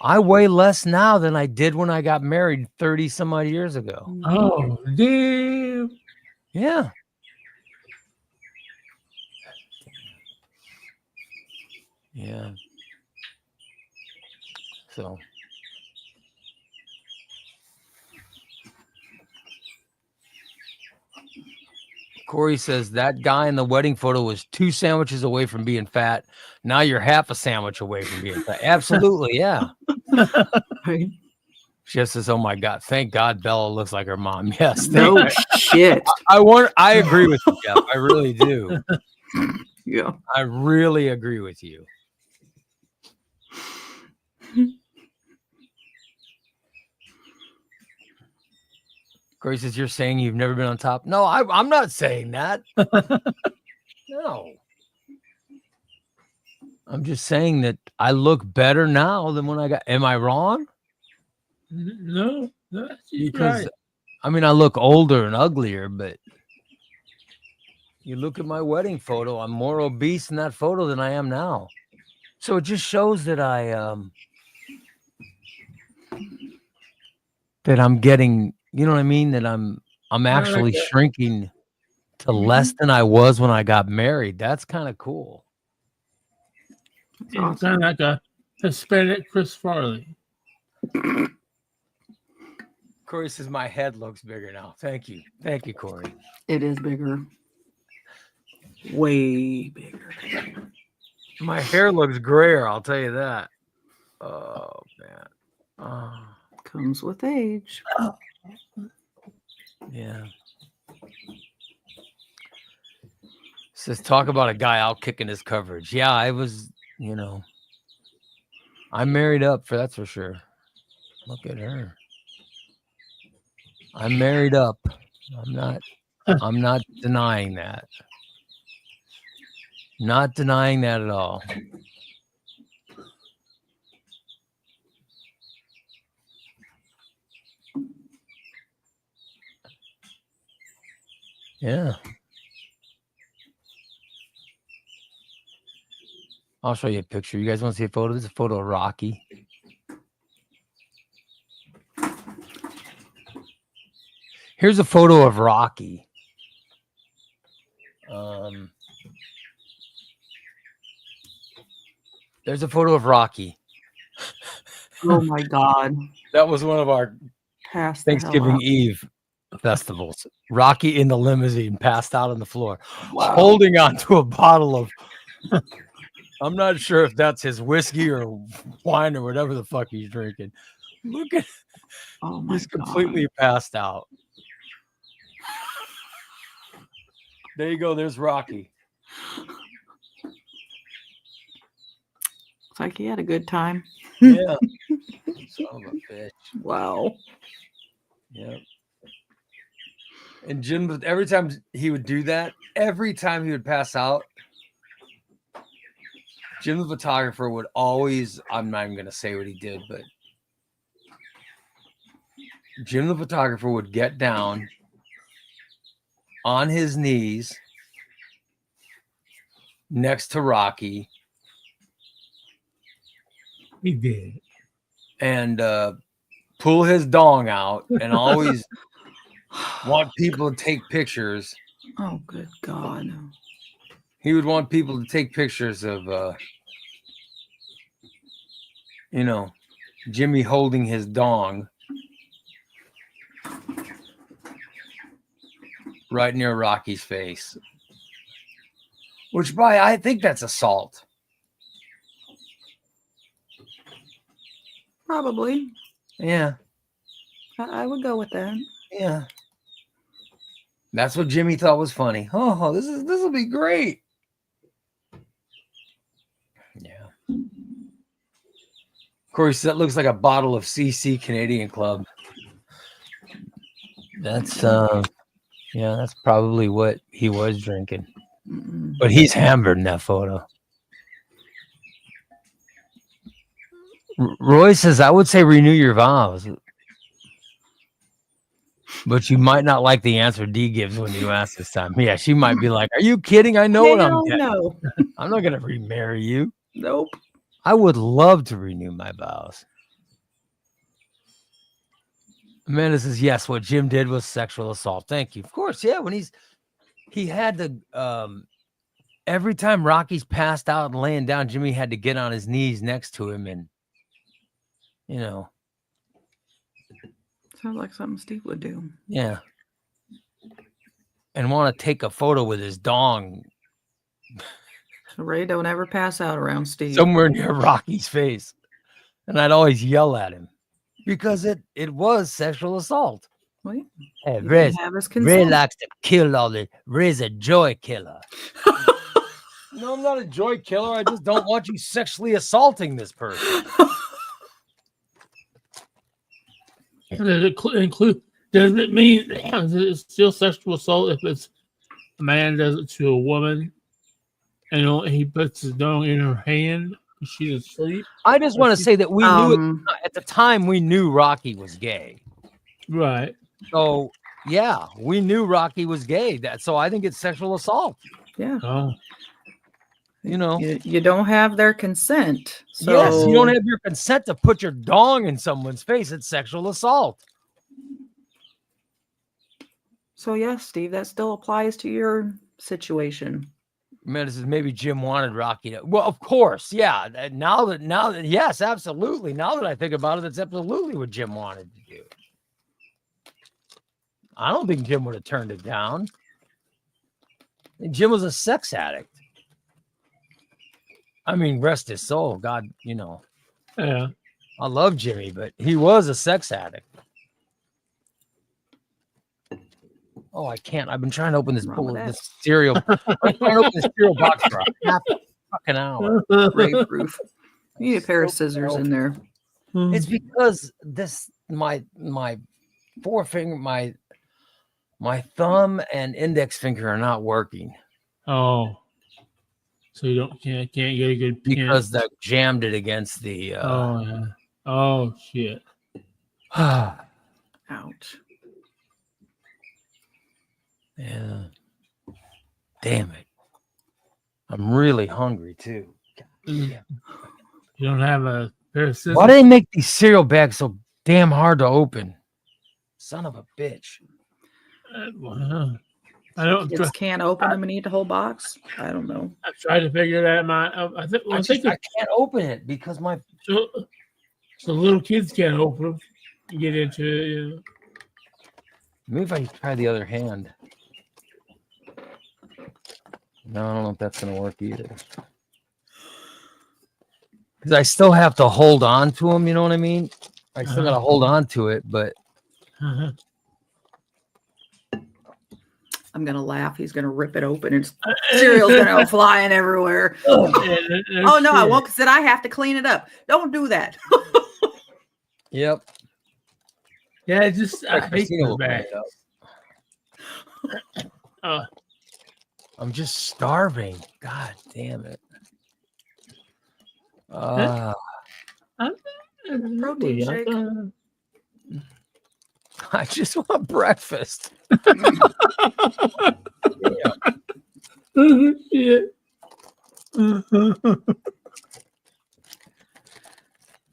I weigh less now than I did when I got married 30 some odd years ago. Oh, damn. Yeah. Yeah. So Corey says that guy in the wedding photo was 2 sandwiches away from being fat. Now you're half a sandwich away from being fat. Absolutely, yeah. Right. Jeff says, "Oh my God, thank God Bella looks like her mom." Yes, No shit. I agree with you, Jeff. I really do. Yeah. I really agree with you. Corey says, "You're saying you've never been on top?" No, I'm not saying that. No. I'm just saying that I look better now than when I got. Am I wrong? No, she's Because right. I mean, I look older and uglier, but you look at my wedding photo, I'm more obese in that photo than I am now. So it just shows that that I'm getting, you know what I mean? That I'm actually that. shrinking to less than I was when I got married. That's kind of cool. That's It's awesome. kind of like a Hispanic Chris Farley. Corey says my head looks bigger now. Thank you. Thank you, Corey. It is bigger. Way bigger. My hair looks grayer, I'll tell you that. Oh man. Oh, Comes with age. yeah. Says talk about a guy out kicking his coverage. Yeah, I was, I'm married up for that's for sure. Look at her. I'm married up. I'm not denying that. Not denying that at all. Yeah. I'll show you a picture. You guys want to see a photo? This is a photo of Rocky. Here's a photo of Rocky. There's a photo of Rocky. Oh my God. That was one of our Pass the hell Thanksgiving out. Eve festivals. Rocky in the limousine, passed out on the floor, Wow. holding on to a bottle of. I'm not sure if that's his whiskey or wine or whatever the fuck he's drinking. Look at Oh my He's God. completely passed out. There you go. There's Rocky. Looks like he had a good time. Yeah. Son of a bitch. Wow. Yep. And Jim, every time he would do that, every time he would pass out, Jim the photographer would always, I'm not even going to say what he did, but Jim the photographer would get down on his knees next to Rocky He did. and pull his dong out and always want people to take pictures. Oh, good God. He would want people to take pictures of, Jimmy holding his dong right near Rocky's face. Which, I think that's assault. Probably. Yeah. I would go with that. Yeah. That's what Jimmy thought was funny. Oh, this will be great. Yeah. Of course, that looks like a bottle of CC Canadian Club. That's that's probably what he was drinking. Mm-mm. But he's hammered in that photo. Roy says, I would say renew your vows. But you might not like the answer D gives when you ask this time. Yeah, she might be like, are you kidding? I know what I'm Hell getting. no. I'm not going to remarry you. Nope. I would love to renew my vows. Amanda says, yes, what Jim did was sexual assault. Thank you. Of course, yeah. When he had to, every time Rocky's passed out and laying down, Jimmy had to get on his knees next to him and, Sounds like something Steve would do. yeah. And want to take a photo with his dong So Ray, don't ever pass out around Steve. somewhere near Rocky's face. And I'd always yell at him because it was sexual assault. Wait, Hey, you Ray, can have his Ray consent. likes to kill all the Ray's a joy killer. No, I'm not a joy killer. I just don't want you sexually assaulting this person. Does it include? Does it mean it's still sexual assault if it's a man does it to a woman, and he puts his dong in her hand when she's asleep? I just want to say that we knew Um, at the time we knew Rocky was gay. Right. So yeah, we knew Rocky was gay. So I think it's sexual assault. yeah. Oh. You don't have their consent. So Yes, you don't have your consent to put your dong in someone's face. It's sexual assault. So yes, Steve, that still applies to your situation. Man, this is maybe Jim wanted Rocky to. Well, of course, yeah. Now that, yes, absolutely. Now that I think about it, that's absolutely what Jim wanted to do. I don't think Jim would have turned it down. Jim was a sex addict. I mean, rest his soul. God, Yeah. I love Jimmy, but he was a sex addict. Oh, I can't. I've been trying to open this Wrong with bowl, that. this cereal. I'm trying to open this cereal box for a half a fucking hour. Ray proof. You need a pair of scissors in there. It's because my forefinger, my thumb and index finger are not working Oh. So you can't get a good pin. because they jammed it against the. Oh yeah. Oh shit. Ouch. Yeah. Damn it. I'm really hungry too. You don't have a pair of scissors? Why do they make these cereal bags so damn hard to open? Son of a bitch. I don't. Kids can't open them and eat the whole box. I don't know. I tried to figure that out. I think I can't open it because my. so little kids can't open them. You get into it. You know. Maybe if I try the other hand. No, I don't know if that's going to work either. Because I still have to hold on to them, you know what I mean? I still gotta hold on to it, but I'm gonna laugh. He's gonna rip it open and cereal's gonna go flying everywhere. Oh no, I won't, because then I have to clean it up. Don't do that. yep. Yeah, just I hate Christina the will clean bag. it up. I'm just starving. God damn it. Protein shake. I just want breakfast. Yeah.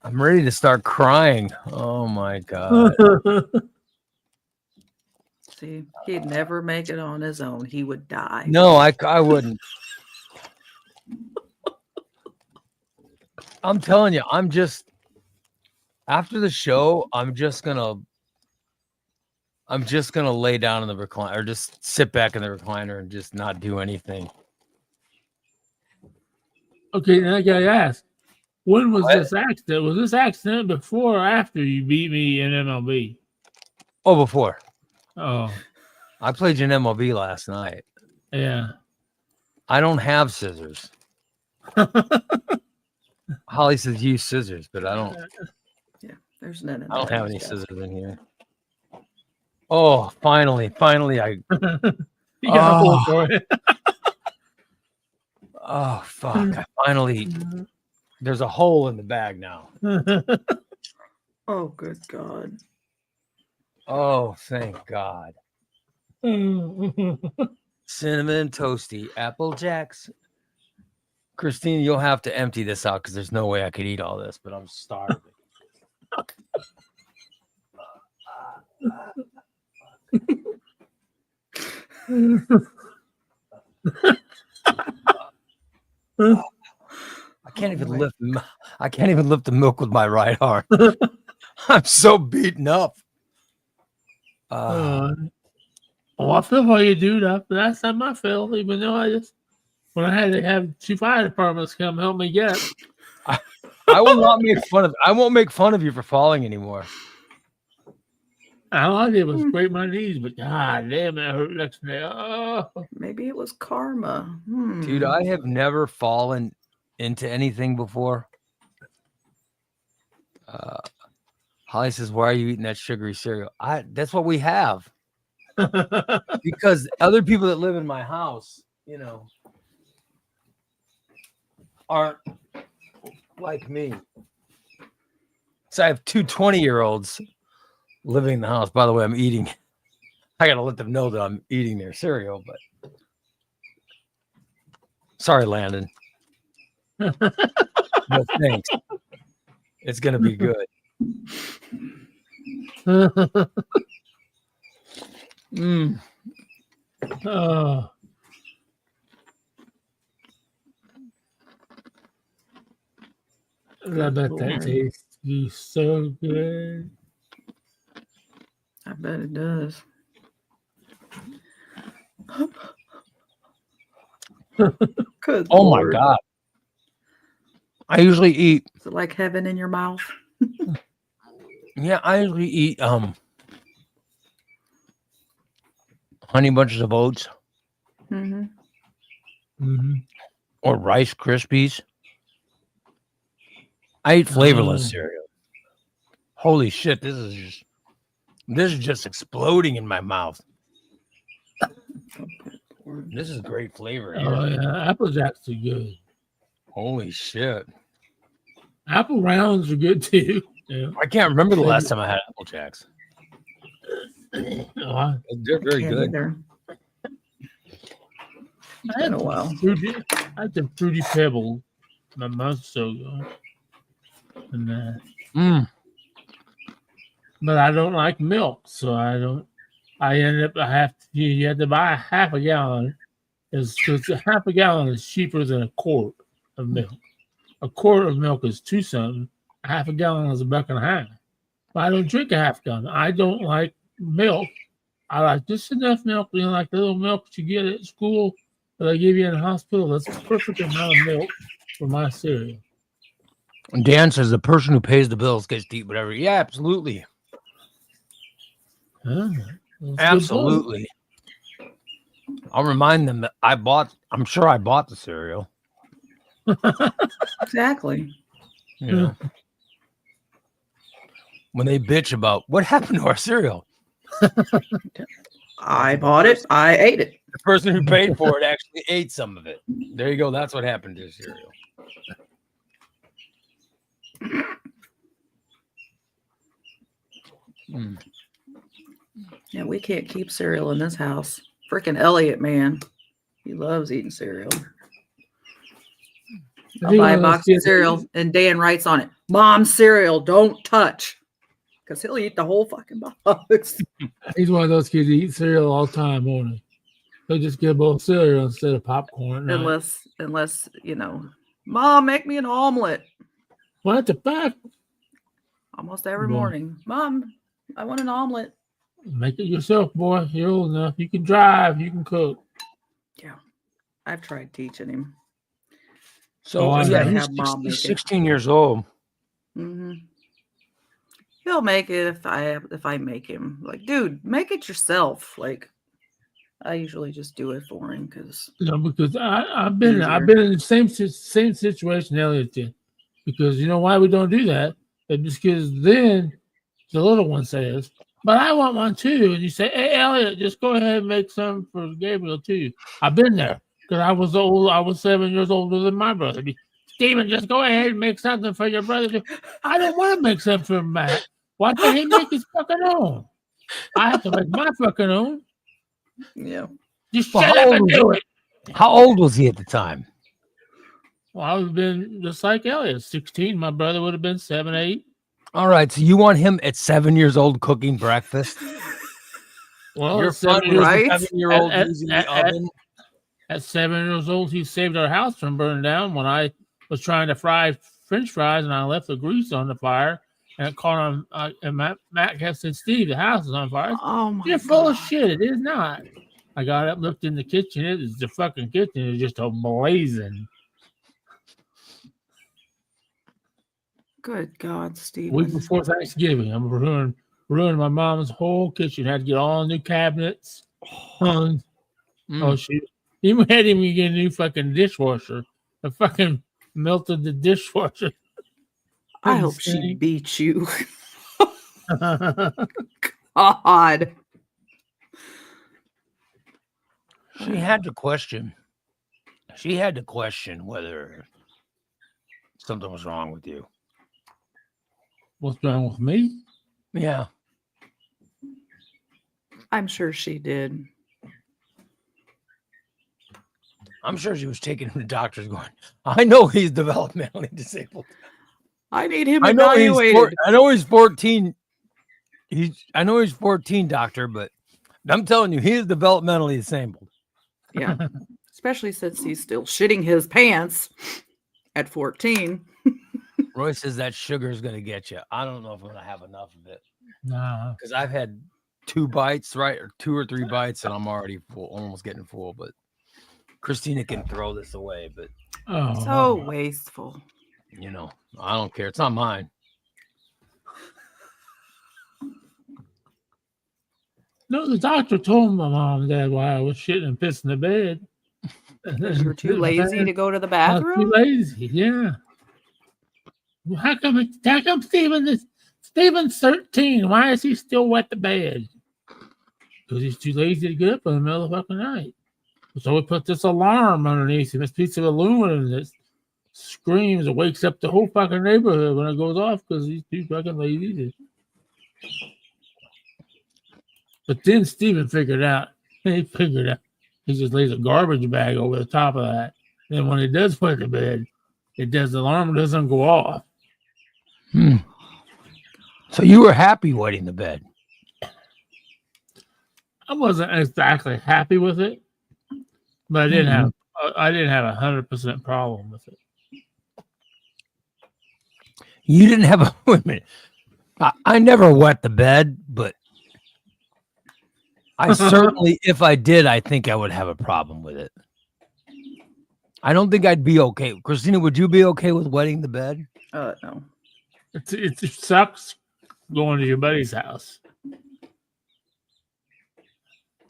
I'm ready to start crying. Oh my God. See, he'd never make it on his own. He would die. No, I wouldn't. I'm telling you, I'm just after the show, I'm just gonna lay down in the recliner or just sit back in the recliner and just not do anything. Okay, now I gotta ask, when was What? this accident? Was this accident before or after you beat me in MLB? Oh, before. Oh, I played you in MLB last night. yeah. I don't have scissors. Holly says use scissors, but I don't. Yeah, there's none of that. I don't have any scissors in here. Oh, finally, I. You got a hole for it. Oh fuck! I finally. There's a hole in the bag now. Oh, good God. Oh, thank God. Cinnamon toasty apple jacks. Christine, you'll have to empty this out because there's no way I could eat all this, but I'm starving. I can't even lift. I can't even lift the milk with my right arm. I'm so beaten up. Oh, I feel for you, dude. Last time I fell, even though when I had to have 2 fire departments come help me get it. I will not make fun of. I won't make fun of you for falling anymore. All I did was scrape my knees, but God damn, that hurt next day. Oh. Maybe it was karma. Dude, I have never fallen into anything before. Holly says, "Why are you eating that sugary cereal?" That's what we have. Because other people that live in my house, aren't like me. So I have two 20-year-olds living in the house. By the way, I'm eating. I gotta let them know that I'm eating their cereal, but sorry, Landon. No thanks. It's gonna be good. Oh. I bet that tastes so good. I bet it does. Good Oh Lord. my God. I usually eat. Is it like heaven in your mouth? Yeah, I usually eat honey bunches of oats or Rice Krispies. I eat flavorless cereal. Holy shit, this is just exploding in my mouth. This is great flavor. Oh yeah, Apple Jacks are good. Holy shit. Apple Rounds are good too. Yeah. I can't remember the last time I had Apple Jacks. They're very good. Either. I had a while. I had the Fruity Pebbles. My mouth's so good. And but I don't like milk, so I don't. I end up. You have to buy half a gallon. Because half a gallon is cheaper than a quart of milk. A quart of milk is $2 something. A half a gallon is $1.50. But I don't drink a half gallon. I don't like milk. I like just enough milk, like the little milk that you get at school that they give you in the hospital. That's the perfect amount of milk for my cereal. Dan says the person who pays the bills gets to eat whatever. Yeah, absolutely. Huh? That's a good point. Absolutely. I'll remind them that I'm sure I bought the cereal. Exactly. You know, when they bitch about what happened to our cereal, I bought it. I ate it. the person who paid for it actually ate some of it. There you go. That's what happened to the cereal. Mm. Yeah, we can't keep cereal in this house. Freaking Elliot, man. He loves eating cereal. I'll buy a box of cereal and Dan writes on it, Mom's cereal, don't touch. Because he'll eat the whole fucking box. He's one of those kids who eat cereal all the time, won't he? He'll just get a bowl of cereal instead of popcorn. At night. Unless, Mom, make me an omelet. What the fuck? Almost every morning. Mom, I want an omelet. Make it yourself, boy. You're old enough. You can drive. You can cook. Yeah. I've tried teaching him. So have he's Mom make it. 16 years old. Mm-hmm. He'll make it if I make him. Like, dude, make it yourself. Like, I usually just do it for him because because I've been in the same situation Elliot did. Because you know why we don't do that? It's because then the little one says, "But I want one too," and you say, "Hey, Elliot, just go ahead and make some for Gabriel too." I've been there because I was old. I was 7 years older than my brother. Steven, just go ahead and make something for your brother. I don't want to make something for Matt. Why can't he make his fucking own? I have to make my fucking own. Yeah. Just shut up and do it. How old was he at the time? Well, I would have been just like Elliot, 16. My brother would have been 7, 8. All right, so you want him at 7 years old cooking breakfast? Well, You're at 7 funny, years, right? 7-year-old using the oven. At 7 years old, he saved our house from burning down when I was trying to fry French fries and I left the grease on the fire and it caught on. And Matt kept saying, "Steve, the house is on fire." Oh my! You're full of shit. It is not. I got up, looked in the kitchen. It is the fucking kitchen is just blazing. Good God, Steve. Week before Thanksgiving, I'm ruining my mom's whole kitchen. Had to get all new cabinets. Oh, she even had him get a new fucking dishwasher. The fucking melted the dishwasher. I hope she beat you. God. She had to question whether something was wrong with you. What's wrong with me? Yeah. I'm sure she did. I'm sure she was taking him to doctors going, I know he's developmentally disabled. I need him evaluated. I know he's 14. I know he's 14, doctor, but I'm telling you, he is developmentally disabled. Yeah. Especially since he's still shitting his pants at 14. Roy says that sugar is going to get you. I don't know if I'm going to have enough of it. Nah. Because I've had 2 bites, right? Or 2 or 3 bites, and I'm already full, almost getting full. But Christina can throw this away, but so wasteful. You know, I don't care. It's not mine. No, the doctor told my mom and dad why I was shitting and pissing the bed. Because you're too lazy to go to the bathroom? Too lazy, yeah. Well, how come Steven's 13? Why is he still wet the bed? Because he's too lazy to get up in the middle of the fucking night. So we put this alarm underneath him, this piece of aluminum that screams and wakes up the whole fucking neighborhood when it goes off because he's too fucking lazy. But then Steven figured out, he just lays a garbage bag over the top of that. Then when he does put it to bed, the alarm doesn't go off. So you were happy wetting the bed? I wasn't exactly happy with it, but I didn't have 100% problem with it. You didn't have a wait a minute. I never wet the bed, but I certainly, if I did, I think I would have a problem with it. I don't think I'd be okay. Christina, would you be okay with wetting the bed? No. It sucks going to your buddy's house.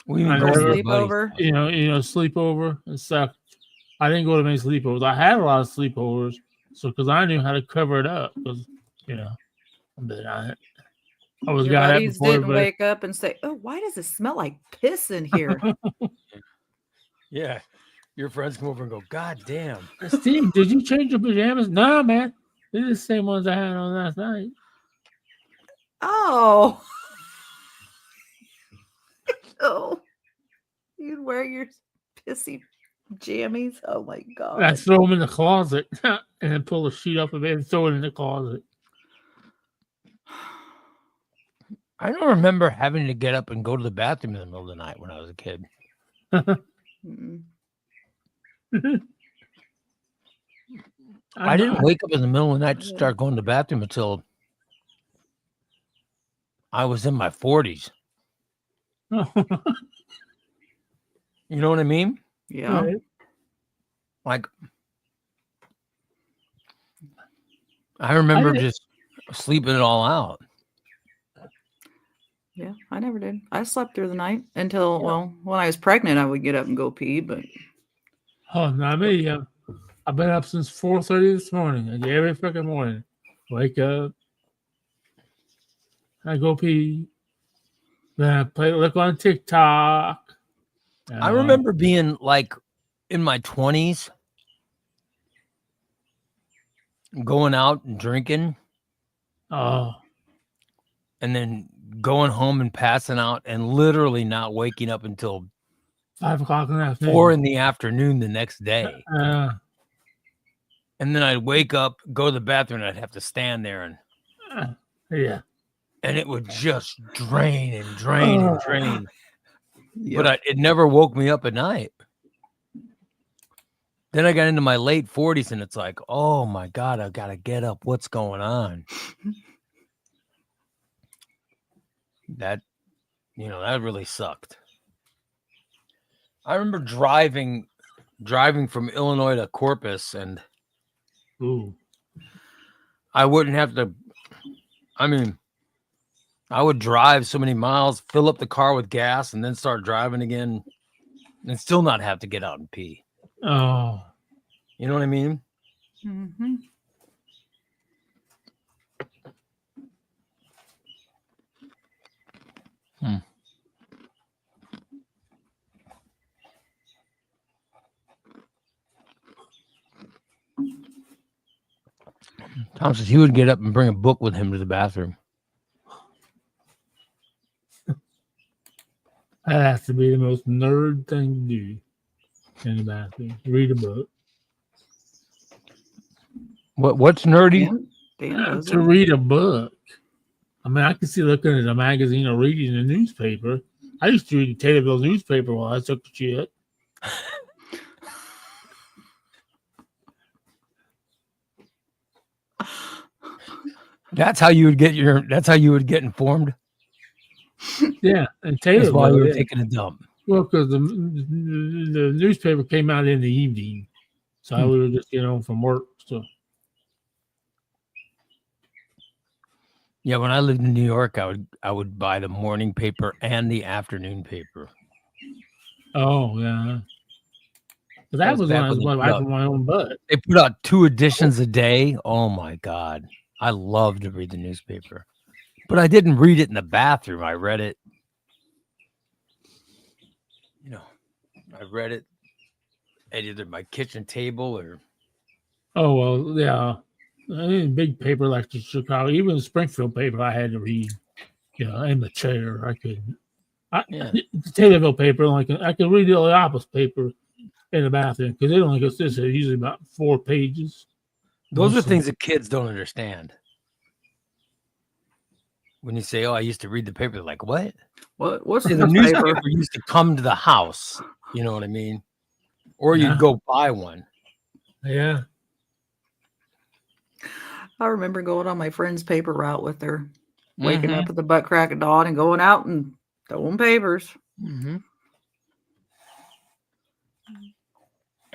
We even I go to never- your buddy's Sleepover? house. Sleepover. It sucked. I didn't go to many sleepovers. I had a lot of sleepovers, so because I knew how to cover it up, because but I was Your got that buddies before didn't everybody. wake up and say, "Oh, why does it smell like piss in here?" Yeah. Your friends come over and go, God damn. Steve, did you change your pajamas? No, man. These are the same ones I had on last night. Oh. Oh. You'd wear your pissy jammies. Oh my god. And I throw them in the closet and then pull a sheet off of it and throw it in the closet. I don't remember having to get up and go to the bathroom in the middle of the night when I was a kid. Mm. I didn't wake up in the middle of the night to start going to the bathroom until I was in my 40s. You know what I mean? Yeah. Right. Like, I remember did- just sleeping it all out. Yeah, I never did. I slept through the night until, well, when I was pregnant, I would get up and go pee, but Oh, not me. I've been up since 4:30 this morning. Like every fucking morning. Wake up. I go pee. Then I look on TikTok. I remember being like in my 20s, going out and drinking, Oh, and then going home and passing out and literally not waking up until 5 o'clock in the afternoon. 4 in the afternoon the next day. And then I'd wake up, go to the bathroom, and I'd have to stand there, and Yeah. it would just drain and drain and drain. Yep. But it never woke me up at night. Then I got into my late 40s, and it's like, oh my God, I've got to get up. What's going on? That really sucked. I remember driving from Illinois to Corpus, and Ooh. I wouldn't have to. I mean, I would drive so many miles, fill up the car with gas, and then start driving again, and still not have to get out and pee. Oh. You know what I mean? Mm-hmm. Tom says he would get up and bring a book with him to the bathroom. That has to be the most nerd thing to do in the bathroom. Read a book. What's nerdy? Dan does To it. read a book. I mean, I can see looking at a magazine or reading a newspaper. I used to read the Taylorville newspaper while I took a shit. That's how you would get informed. Yeah, and Is while you Taylorville. were Yeah. taking a dump. Well, because the newspaper came out in the evening, so we were just getting home from work. So Yeah, when I lived in New York, I would buy the morning paper and the afternoon paper. oh yeah, but that was was back when I was when they put wiping out- my own butt. They put out 2 editions a day. Oh my God. I love to read the newspaper. But I didn't read it in the bathroom. I read it. I read it at either my kitchen table or Oh well, yeah. I mean, big paper like the Chicago, even the Springfield paper, I had to read. In the chair, I couldn't. Yeah. The Taylorville paper, I could read the Office paper in the bathroom because it only goes this. Usually about 4 pages. those are Mostly. things that kids don't understand. When you say, "Oh, I used to read the paper," they're like, "What?" What's See, the the newspaper? newspaper used to come to the house. You know what I mean? Or Yeah. you'd go buy one. Yeah. I remember going on my friend's paper route with her, waking Mhm. up at the butt crack of dawn and going out and throwing papers. Mm-hmm.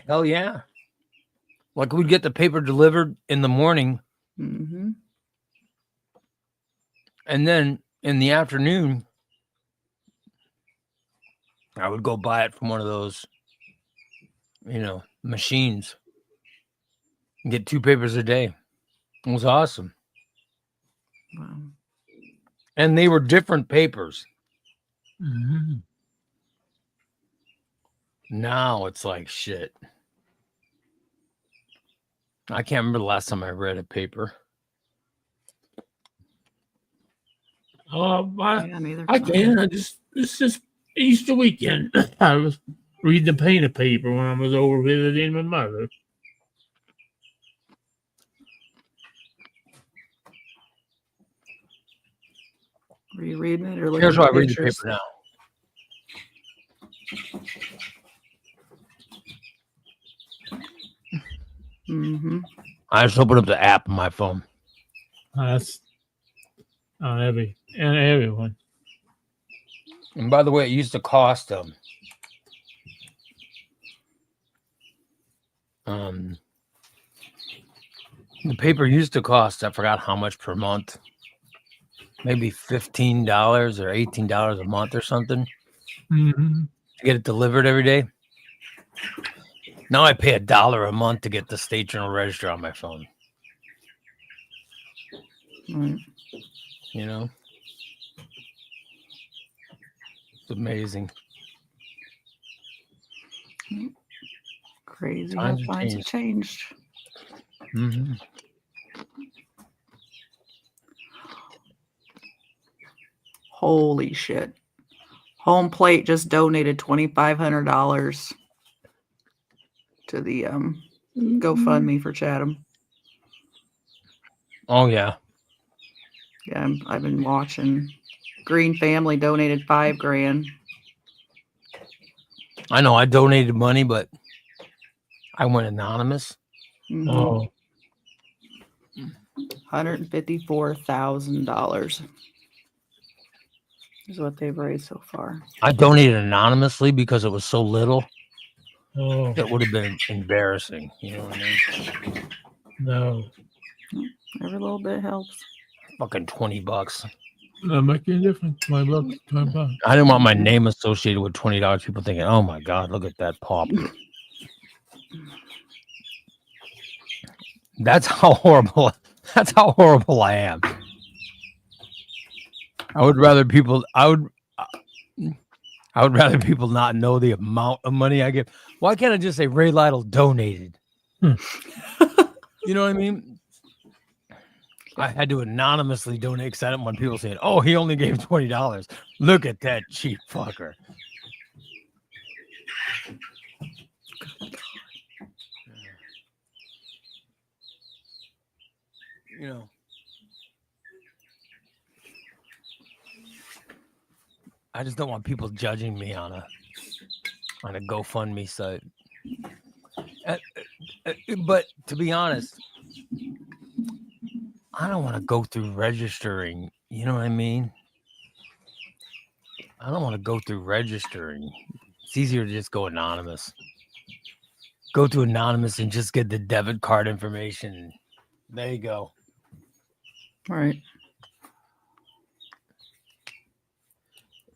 Hell yeah. Like we'd get the paper delivered in the morning Mm-hmm. And then in the afternoon, I would go buy it from one of those, machines. Get 2 papers a day. It was awesome. Wow. And they were different papers. Mm-hmm. Now it's like shit. I can't remember the last time I read a paper. I Neither. can. It's just Easter weekend. I was reading the painted paper when I was over visiting my mother. Were you reading it or looking Here's at why I read the pictures? paper now. Mm-hmm. I just opened up the app on my phone. That's on everyone. And by the way, it used to cost the paper used to cost, I forgot how much per month. Maybe $15 or $18 a month or something Mm-hmm. to get it delivered every day. Now I pay $1 a month to get the State Journal Register on my phone. Right. It's amazing. Crazy how Times have times have changed. Mm-hmm. Holy shit. Home Plate just donated $2,500 to the GoFundMe for Chatham. Oh yeah. Yeah, I've been watching. Green Family donated $5,000. I know I donated money, but I went anonymous. Mhm. Oh, $154,000 is what they've raised so far. I donated anonymously because it was so little. oh It would have been embarrassing. You know what I mean? no. Every little bit helps. Fucking $20. Not making a difference. $20. $20. I didn't want my name associated with $20. People thinking, "Oh my God, look at that pauper." That's how horrible. That's how horrible I am. I would rather people not know the amount of money I give. Why can't I just say Ray Lytle donated? You know what I mean? I had to anonymously donate because I didn't want people saying, "Oh, he only gave $20." Look at that cheap fucker. I just don't want people judging me on a GoFundMe site. But to be honest, I don't want to go through registering. You know what I mean? I don't want to go through registering. It's easier to just go anonymous. Go to anonymous and just get the debit card information. There you go. Right.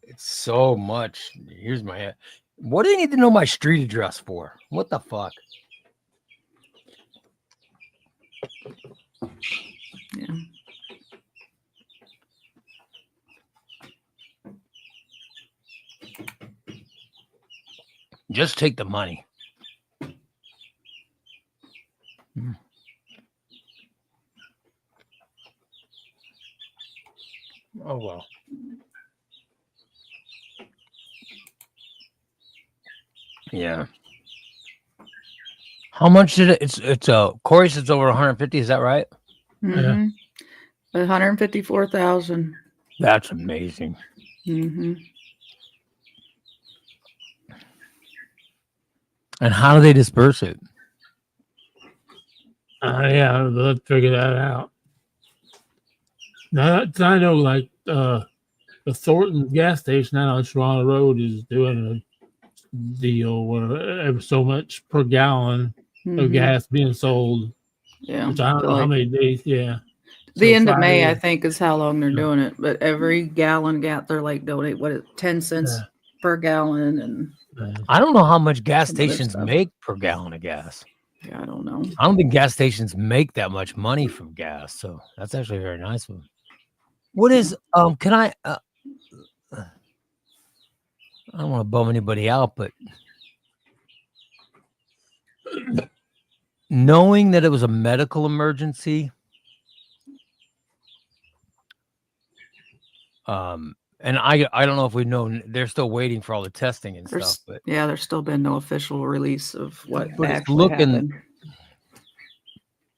It's so much. Here's my. What do you need to know my street address for? What the fuck? Yeah. Just take the money. Oh well. Yeah. How much did it? It's Corey says it's over 150. Is that right? Mm-hmm. 154,000. That's amazing. Mm-hmm. And how do they disperse it? Yeah, let's figure that out. Now, I know, like, the Thornton gas station out on Toronto Road is doing a deal where so much per gallon of gas being sold Yeah. which I don't So, know how like, many days. Yeah. the So end of May, I Friday, think, is how long they're Yeah. doing it. But every gallon they're like donate 10 cents Yeah. per gallon, and I don't know how much gas some other stations stuff. make per gallon of gas. Yeah, I don't know. I don't think gas stations make that much money from gas, so that's actually very nice of them. What is can I don't want to bum anybody out, but knowing that it was a medical emergency, and I don't know if we know they're still waiting for all the testing and stuff, but There's still been no official release of what But it's actually looking- happened.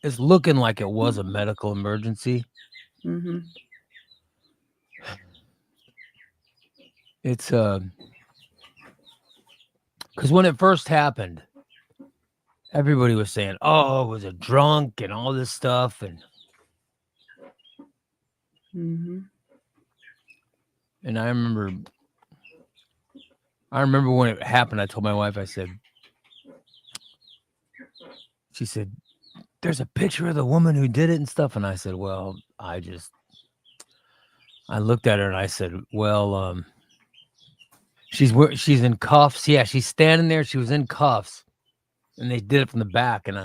it's looking like it was a medical emergency. Hmm. It's because when it first happened, everybody was saying, "Oh, it was a drunk and all this stuff," and Hmm. I remember when it happened. I told my wife, she said, "There's a picture of the woman who did it and stuff," and I said, "Well, I looked at her and I said, well, she's in cuffs. Yeah, she's standing there. She was in cuffs, and they did it from the back, and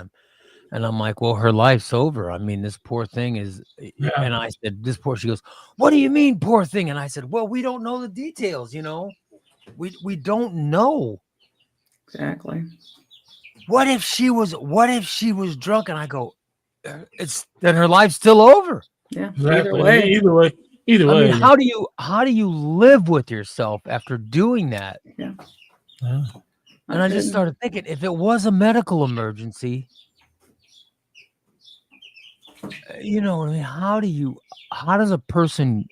I'm like, well, her life's over. I mean, this poor thing is." Yeah. And I said, she goes, "What do you mean, poor thing?" And I said, well, we don't know the details, we don't know. Exactly. What if she was drunk? And I go, then her life's still over. Yeah. Exactly. Either I way. mean, how do you live with yourself after doing that? Yeah. And I just started thinking, if it was a medical emergency, you know what I mean? How does a person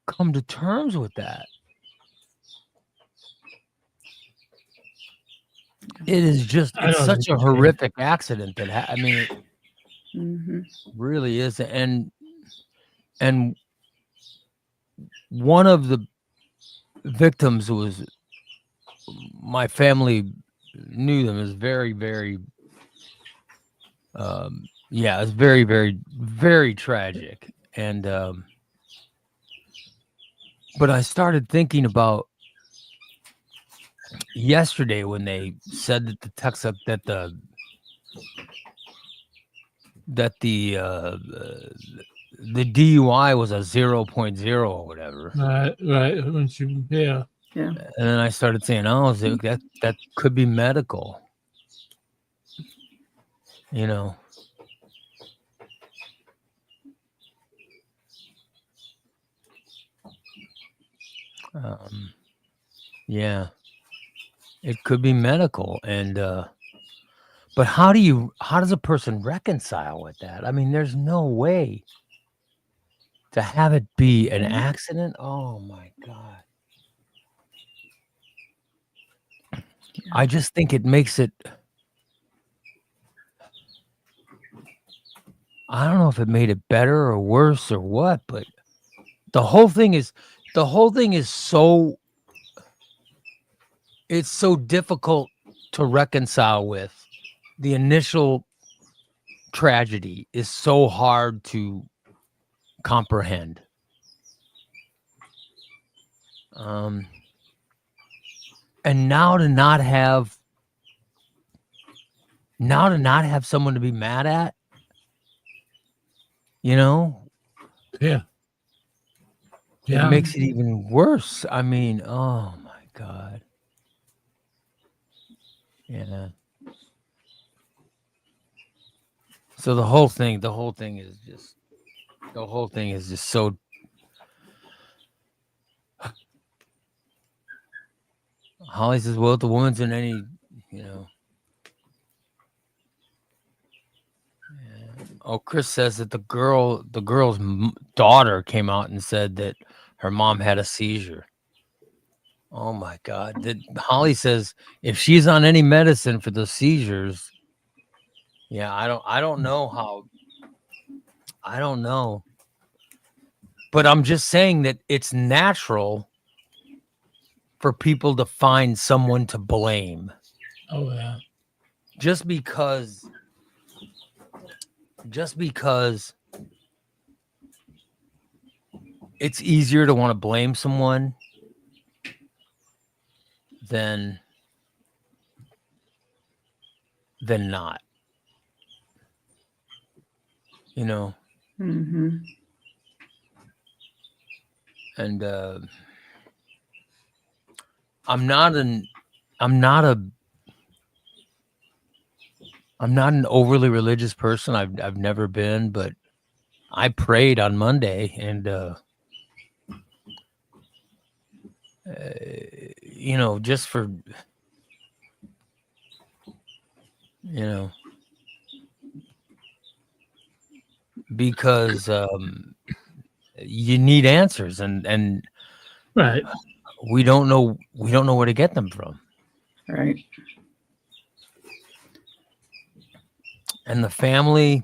come to terms with that? It is just, I it's don't such a understand. horrific accident that I mean, it Hmm. really is. And one of the victims was, my family knew them, is very, very, yeah, it's very, very, very tragic. And, but I started thinking about yesterday when they said that the the DUI was a 0.0 or whatever. Right. When Yeah. And then I started saying, oh, that could be medical. Yeah, it could be medical. And but how does a person reconcile with that? I mean, there's no way to have it be an accident. Oh my God. I just think it makes it, I don't know if it made it better or worse or what, but the whole thing is so, it's so difficult to reconcile with. The initial tragedy is so hard to comprehend. And now to not have someone to be mad at, Yeah. it makes it even worse. I mean, oh my God. Yeah. So the whole thing is just so. Holly says, well, if the woman's in any, Yeah. Oh, Chris says that the girl's daughter came out and said that her mom had a seizure. Oh my God. Holly says if she's on any medicine for the seizures, yeah, I don't know. But I'm just saying that it's natural for people to find someone to blame. Oh yeah. Just because just because it's easier to want to blame someone than not, you know. Mm-hmm. And I'm not an overly religious person. I've never been, but I prayed on Monday, and you know, just for, you know, because you need answers, and Right. we don't know where to get them from. Right. And the family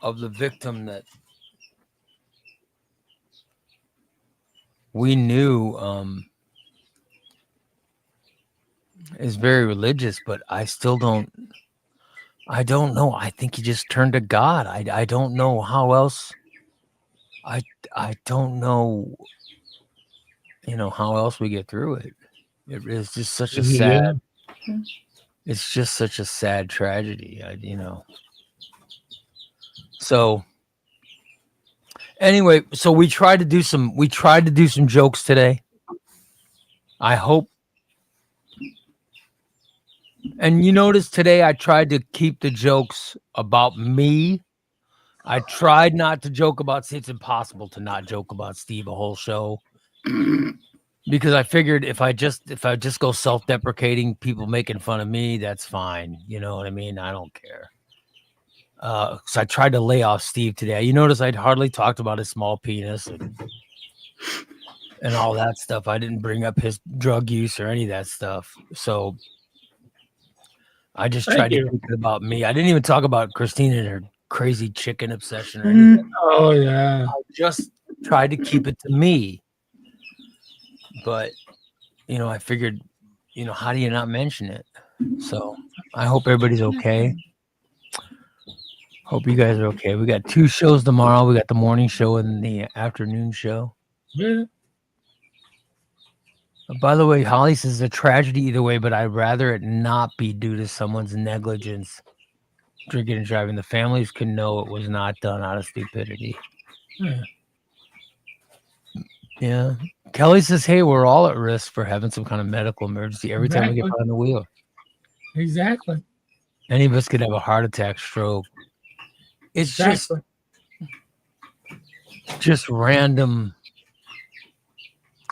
of the victim that we knew is very religious, but I don't know. I think he just turned to God. I don't know how else. I don't know, you know, how else we get through it. It is just such a sad. Yeah. It's just such a sad tragedy, you know. So anyway, so we tried to do some jokes today. I hope. And you notice today I tried to keep the jokes about me. I tried not to joke about, it's impossible to not joke about Steve a whole show. Because I figured if I just go self-deprecating, people making fun of me, that's fine. You know what I mean? I don't care. So I tried to lay off Steve today. You notice I'd hardly talked about his small penis and all that stuff. I didn't bring up his drug use or any of that stuff. So I just tried to keep it about me. I didn't even talk about Christina and her crazy chicken obsession or anything. Oh yeah. I just tried to keep it to me. But, you know, I figured, you know, how do you not mention it? So I hope everybody's okay. Hope you guys are okay. We got 2 shows tomorrow. We got the morning show and the afternoon show. Yeah. By the way, Holly says it's a tragedy either way, but I'd rather it not be due to someone's negligence, drinking and driving. The families can know it was not done out of stupidity. Yeah. Yeah. Kelly says, hey, we're all at risk for having some kind of medical emergency every time we get behind the wheel. Exactly. Any of us could have a heart attack, stroke. It's just random.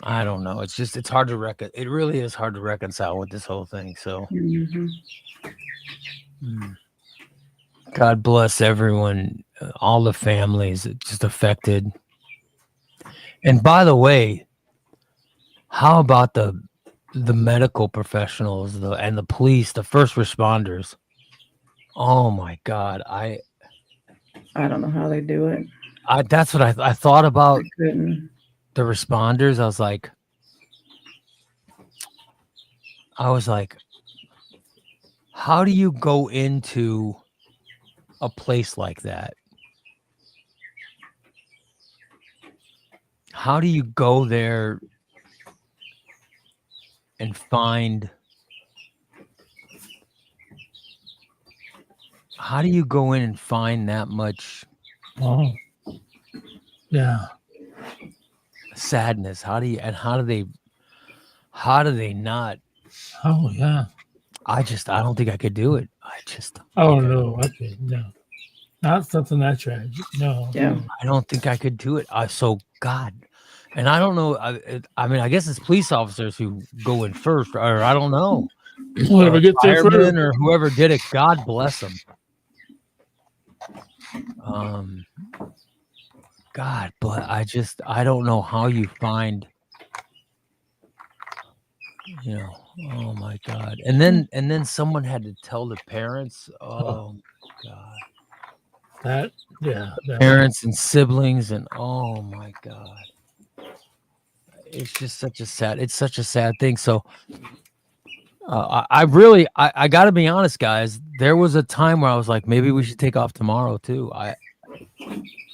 I don't know. It's hard to it really is hard to reconcile with this whole thing. So God bless everyone, all the families just affected. And by the way, how about the medical professionals and the police, the first responders? Oh my God. I don't know how they do it. That's what I thought about. I couldn't. The responders. I was like, how do you go into a place like that? How do you go there and find? How do you go in and find that much? Oh, yeah. Sadness. How do they not? Oh yeah. I don't think I could do it. Oh no. Okay. No. Not something that tragic. No. Yeah. I don't think I could do it. So God, and I don't know. I mean, I guess it's police officers who go in first, or I don't know. Whoever gets there first, or whoever did it. God bless them. God, but I don't know how you find. You know, oh my God. And then someone had to tell the parents, oh God. Parents and siblings, and oh my God. It's just such a sad thing. So I gotta be honest, guys, there was a time where I was like, maybe we should take off tomorrow too.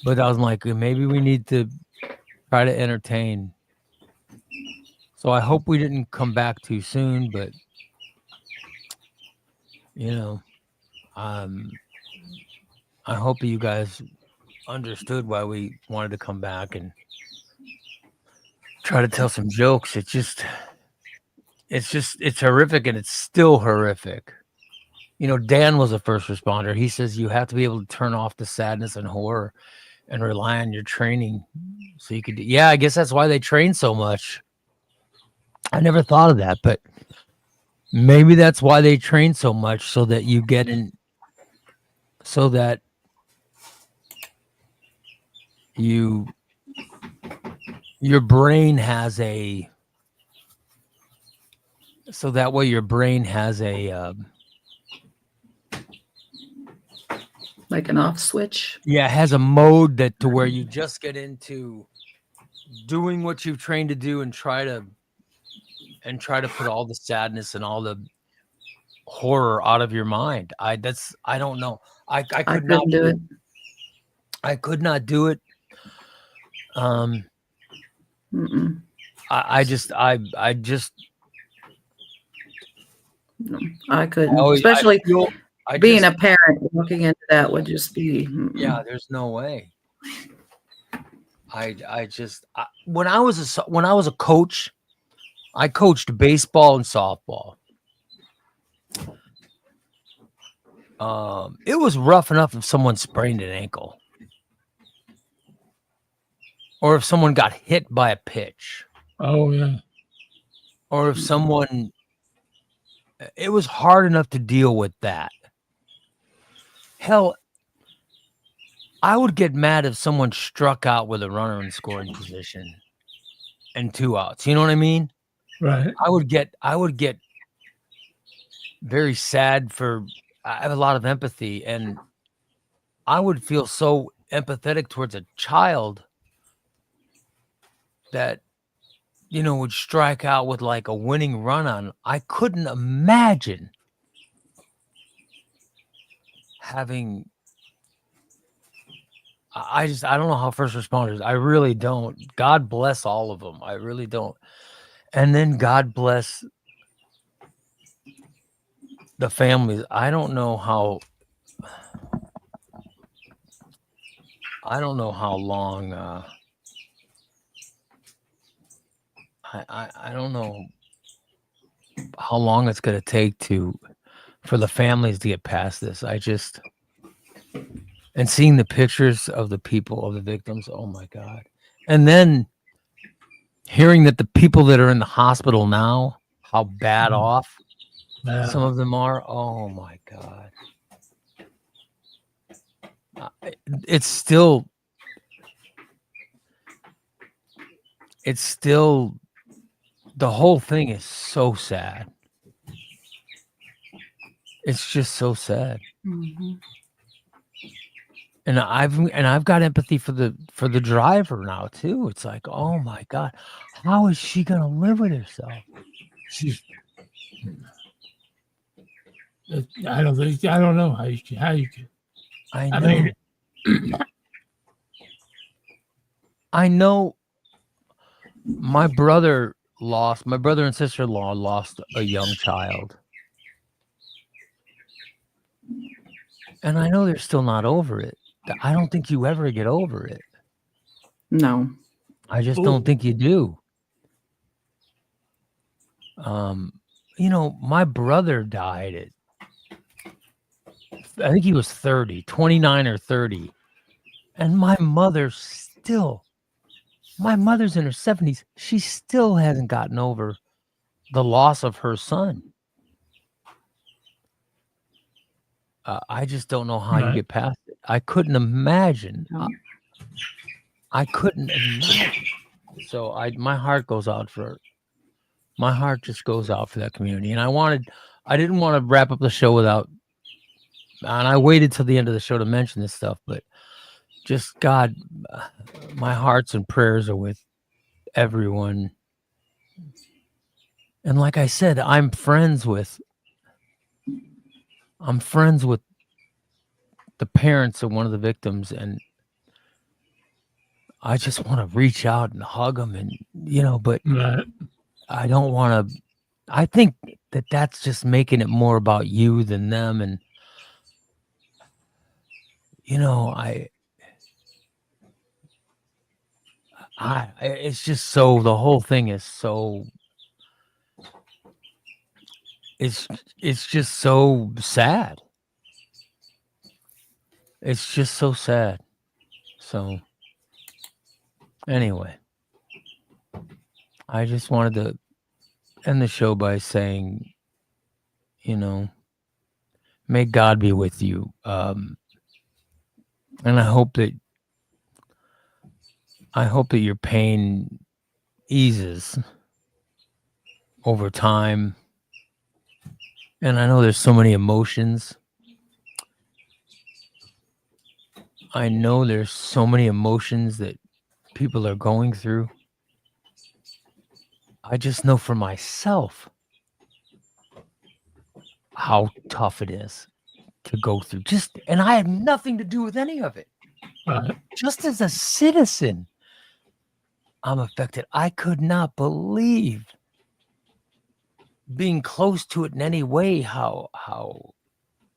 But I was like, maybe we need to try to entertain. So I hope we didn't come back too soon, but you know, I hope you guys understood why we wanted to come back and try to tell some jokes. It's horrific, and it's still horrific. You know, Dan was a first responder. He says you have to be able to turn off the sadness and horror and rely on your training so you could I guess that's why they train so much. I never thought of that, but maybe that's why they train so much, so that you get in, so that your brain has a, so that way your brain has a Like an off switch. it has a mode that to where you just get into doing what you've trained to do and try to put all the sadness and all the horror out of your mind. I don't know. I could not couldn't do it. I could not do it. Mm-mm. I just No, I couldn't. always- Especially being just- a parent, looking into that would just be. yeah, there's no way. When I was a coach, I coached baseball and softball. It was rough enough if someone sprained an ankle, or if someone got hit by a pitch, Oh yeah. or if someone. It was hard enough to deal with that. Hell, I would get mad if someone struck out with a runner in scoring position and 2 outs. You know what I mean? Right. I would get very sad for. I have a lot of empathy, and I would feel so empathetic towards a child that, you know, would strike out with like a winning run on. I couldn't imagine having. I don't know how first responders. I really don't. God bless all of them. I really don't. And then God bless the families. I don't know how long. I don't know how long it's going to take for the families to get past this. And seeing the pictures of the people, of the victims, oh my God. And then hearing that the people that are in the hospital now, how bad off some of them are. Oh my God. It's still the whole thing is so sad. It's just so sad. Mm-hmm. And I've got empathy for the driver now too. It's like, oh my God, how is she gonna live with herself? I don't know how you can. I I know. mean, I know. My brother and sister-in-law lost a young child, and I know they're still not over it. I don't think you ever get over it. No. I just don't think you do. You know, my brother died at, I think he was 29 or 30. And my mother's in her 70s. She still hasn't gotten over the loss of her son. I just don't know how you get past it. I couldn't imagine. No. I couldn't imagine. So my heart goes out my heart just goes out for that community. And I didn't want to wrap up the show without, and I waited till the end of the show to mention this stuff, but just God, my hearts and prayers are with everyone. And like I said, I'm friends with I'm friends with the parents of one of the victims, and I just want to reach out and hug them, and but Right. I don't want to. I think that that's just making it more about you than them, and it's just so the whole thing is so it's just so sad. It's just so sad. So anyway, I just wanted to end the show by saying, may God be with you. And I hope that your pain eases over time. And I know there's so many emotions. I know there's so many emotions that people are going through. I just know for myself how tough it is to go through. And I had nothing to do with any of it. Right. Just as a citizen, I'm affected. I could not believe being close to it in any way, how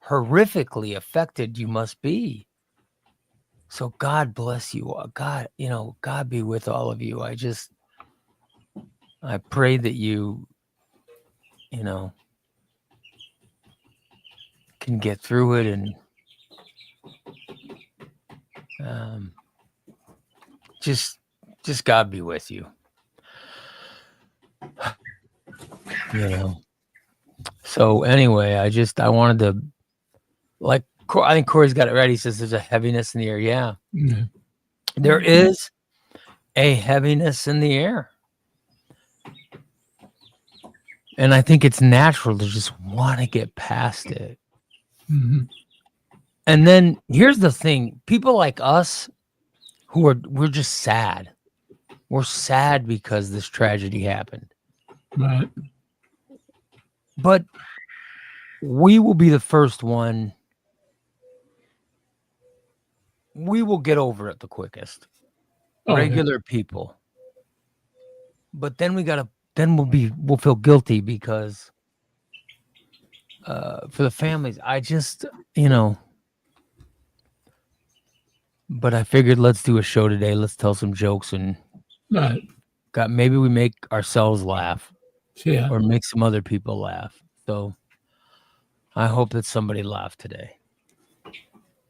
horrifically affected you must be. So God bless you. God, God be with all of you. I pray that you, can get through it, and just God be with you. So anyway, I wanted to, like, I think Corey's got it right. He says there's a heaviness in the air. Yeah. Yeah. There is a heaviness in the air. And I think it's natural to just want to get past it. Mhm. And then here's the thing. People like us we're just sad. We're sad because this tragedy happened. Right. But we will be the first one. We will get over it the quickest. Oh, yeah. Regular people. But then we'll feel guilty because for the families, I just, but I figured let's do a show today. Let's tell some jokes and Right. maybe we make ourselves laugh Yeah. or make some other people laugh. So I hope that somebody laughed today.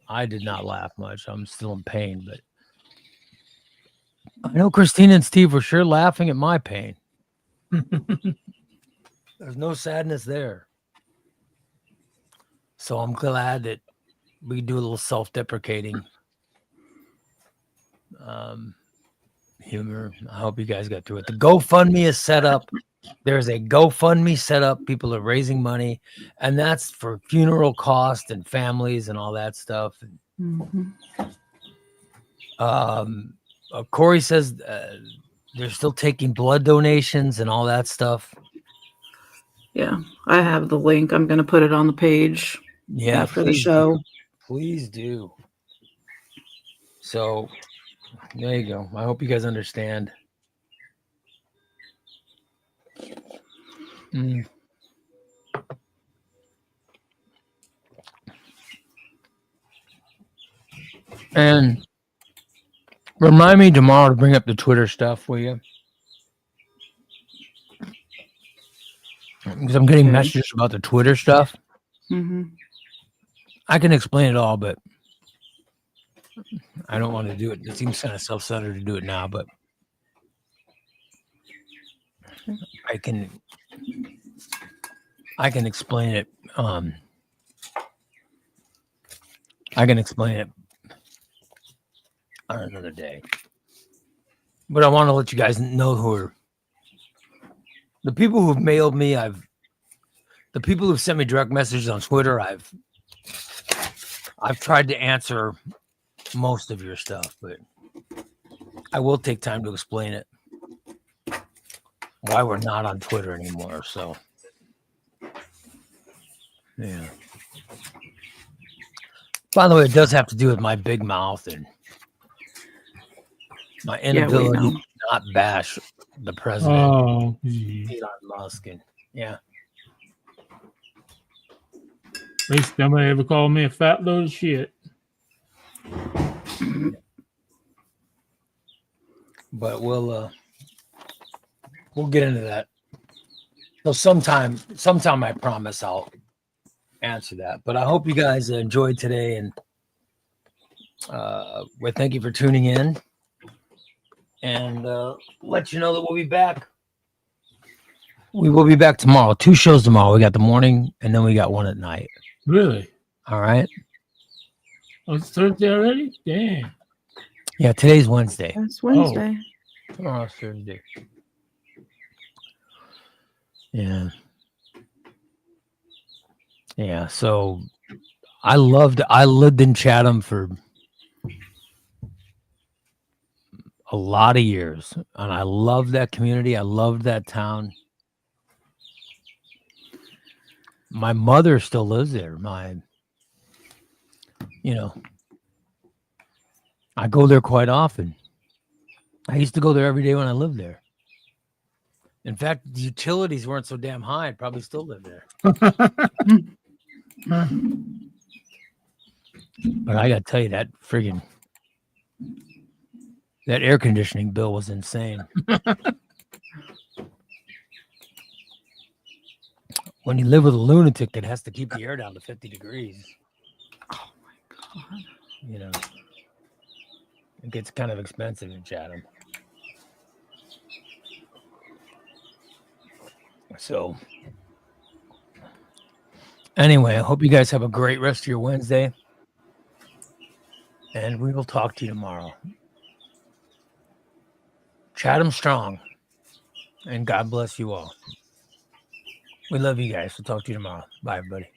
I did not laugh much. I'm still in pain, but I know Christina and Steve were sure laughing at my pain. There's no sadness there. So I'm glad that we do a little self-deprecating humor. I hope you guys got through it. The GoFundMe is set up. There's a GoFundMe set up. People are raising money, and that's for funeral costs and families and all that stuff. Mhm. Corey says they're still taking blood donations and all that stuff. Yeah, I have the link. I'm going to put it on the page Yeah, after the show. Please do. So there you go. I hope you guys understand. And remind me tomorrow to bring up the Twitter stuff, will you? Because I'm getting Okay. messages about the Twitter stuff. Hmm. I can explain it all, but I don't want to do it. It seems kind of self-centered to do it now, but I can explain it. I can explain it on another day. But I want to let you guys know who are the people who've mailed me. The people who've sent me direct messages on Twitter. I've tried to answer most of your stuff, but I will take time to explain it. Why we're not on Twitter anymore. So, yeah. By the way, it does have to do with my big mouth and my Yeah, we inability know. to not bash the president, Oh, geez. Elon Musk, and yeah. At least nobody ever called me a fat load of shit. But we'll get into that. So sometime I promise I'll answer that. But I hope you guys enjoyed today, and we thank you for tuning in, and let you know that we'll be back. We will be back tomorrow. 2 shows tomorrow. We got the morning, and then we got one at night. Really? All right. Oh, it's Thursday already? Damn. Yeah, today's Wednesday. It's Wednesday. Tomorrow's Thursday. Yeah. Yeah. So I lived in Chatham for a lot of years, and I loved that community. I loved that town. My mother still lives there. I go there quite often. I used to go there every day when I lived there. In fact, the utilities weren't so damn high. I'd probably still live there. But I got to tell you, that air conditioning bill was insane. When you live with a lunatic that has to keep the air down to 50 degrees, Oh my God. you know, it gets kind of expensive in Chatham. So, anyway, I hope you guys have a great rest of your Wednesday. And we will talk to you tomorrow. Chatham strong. And God bless you all. We love you guys. We'll talk to you tomorrow. Bye, everybody.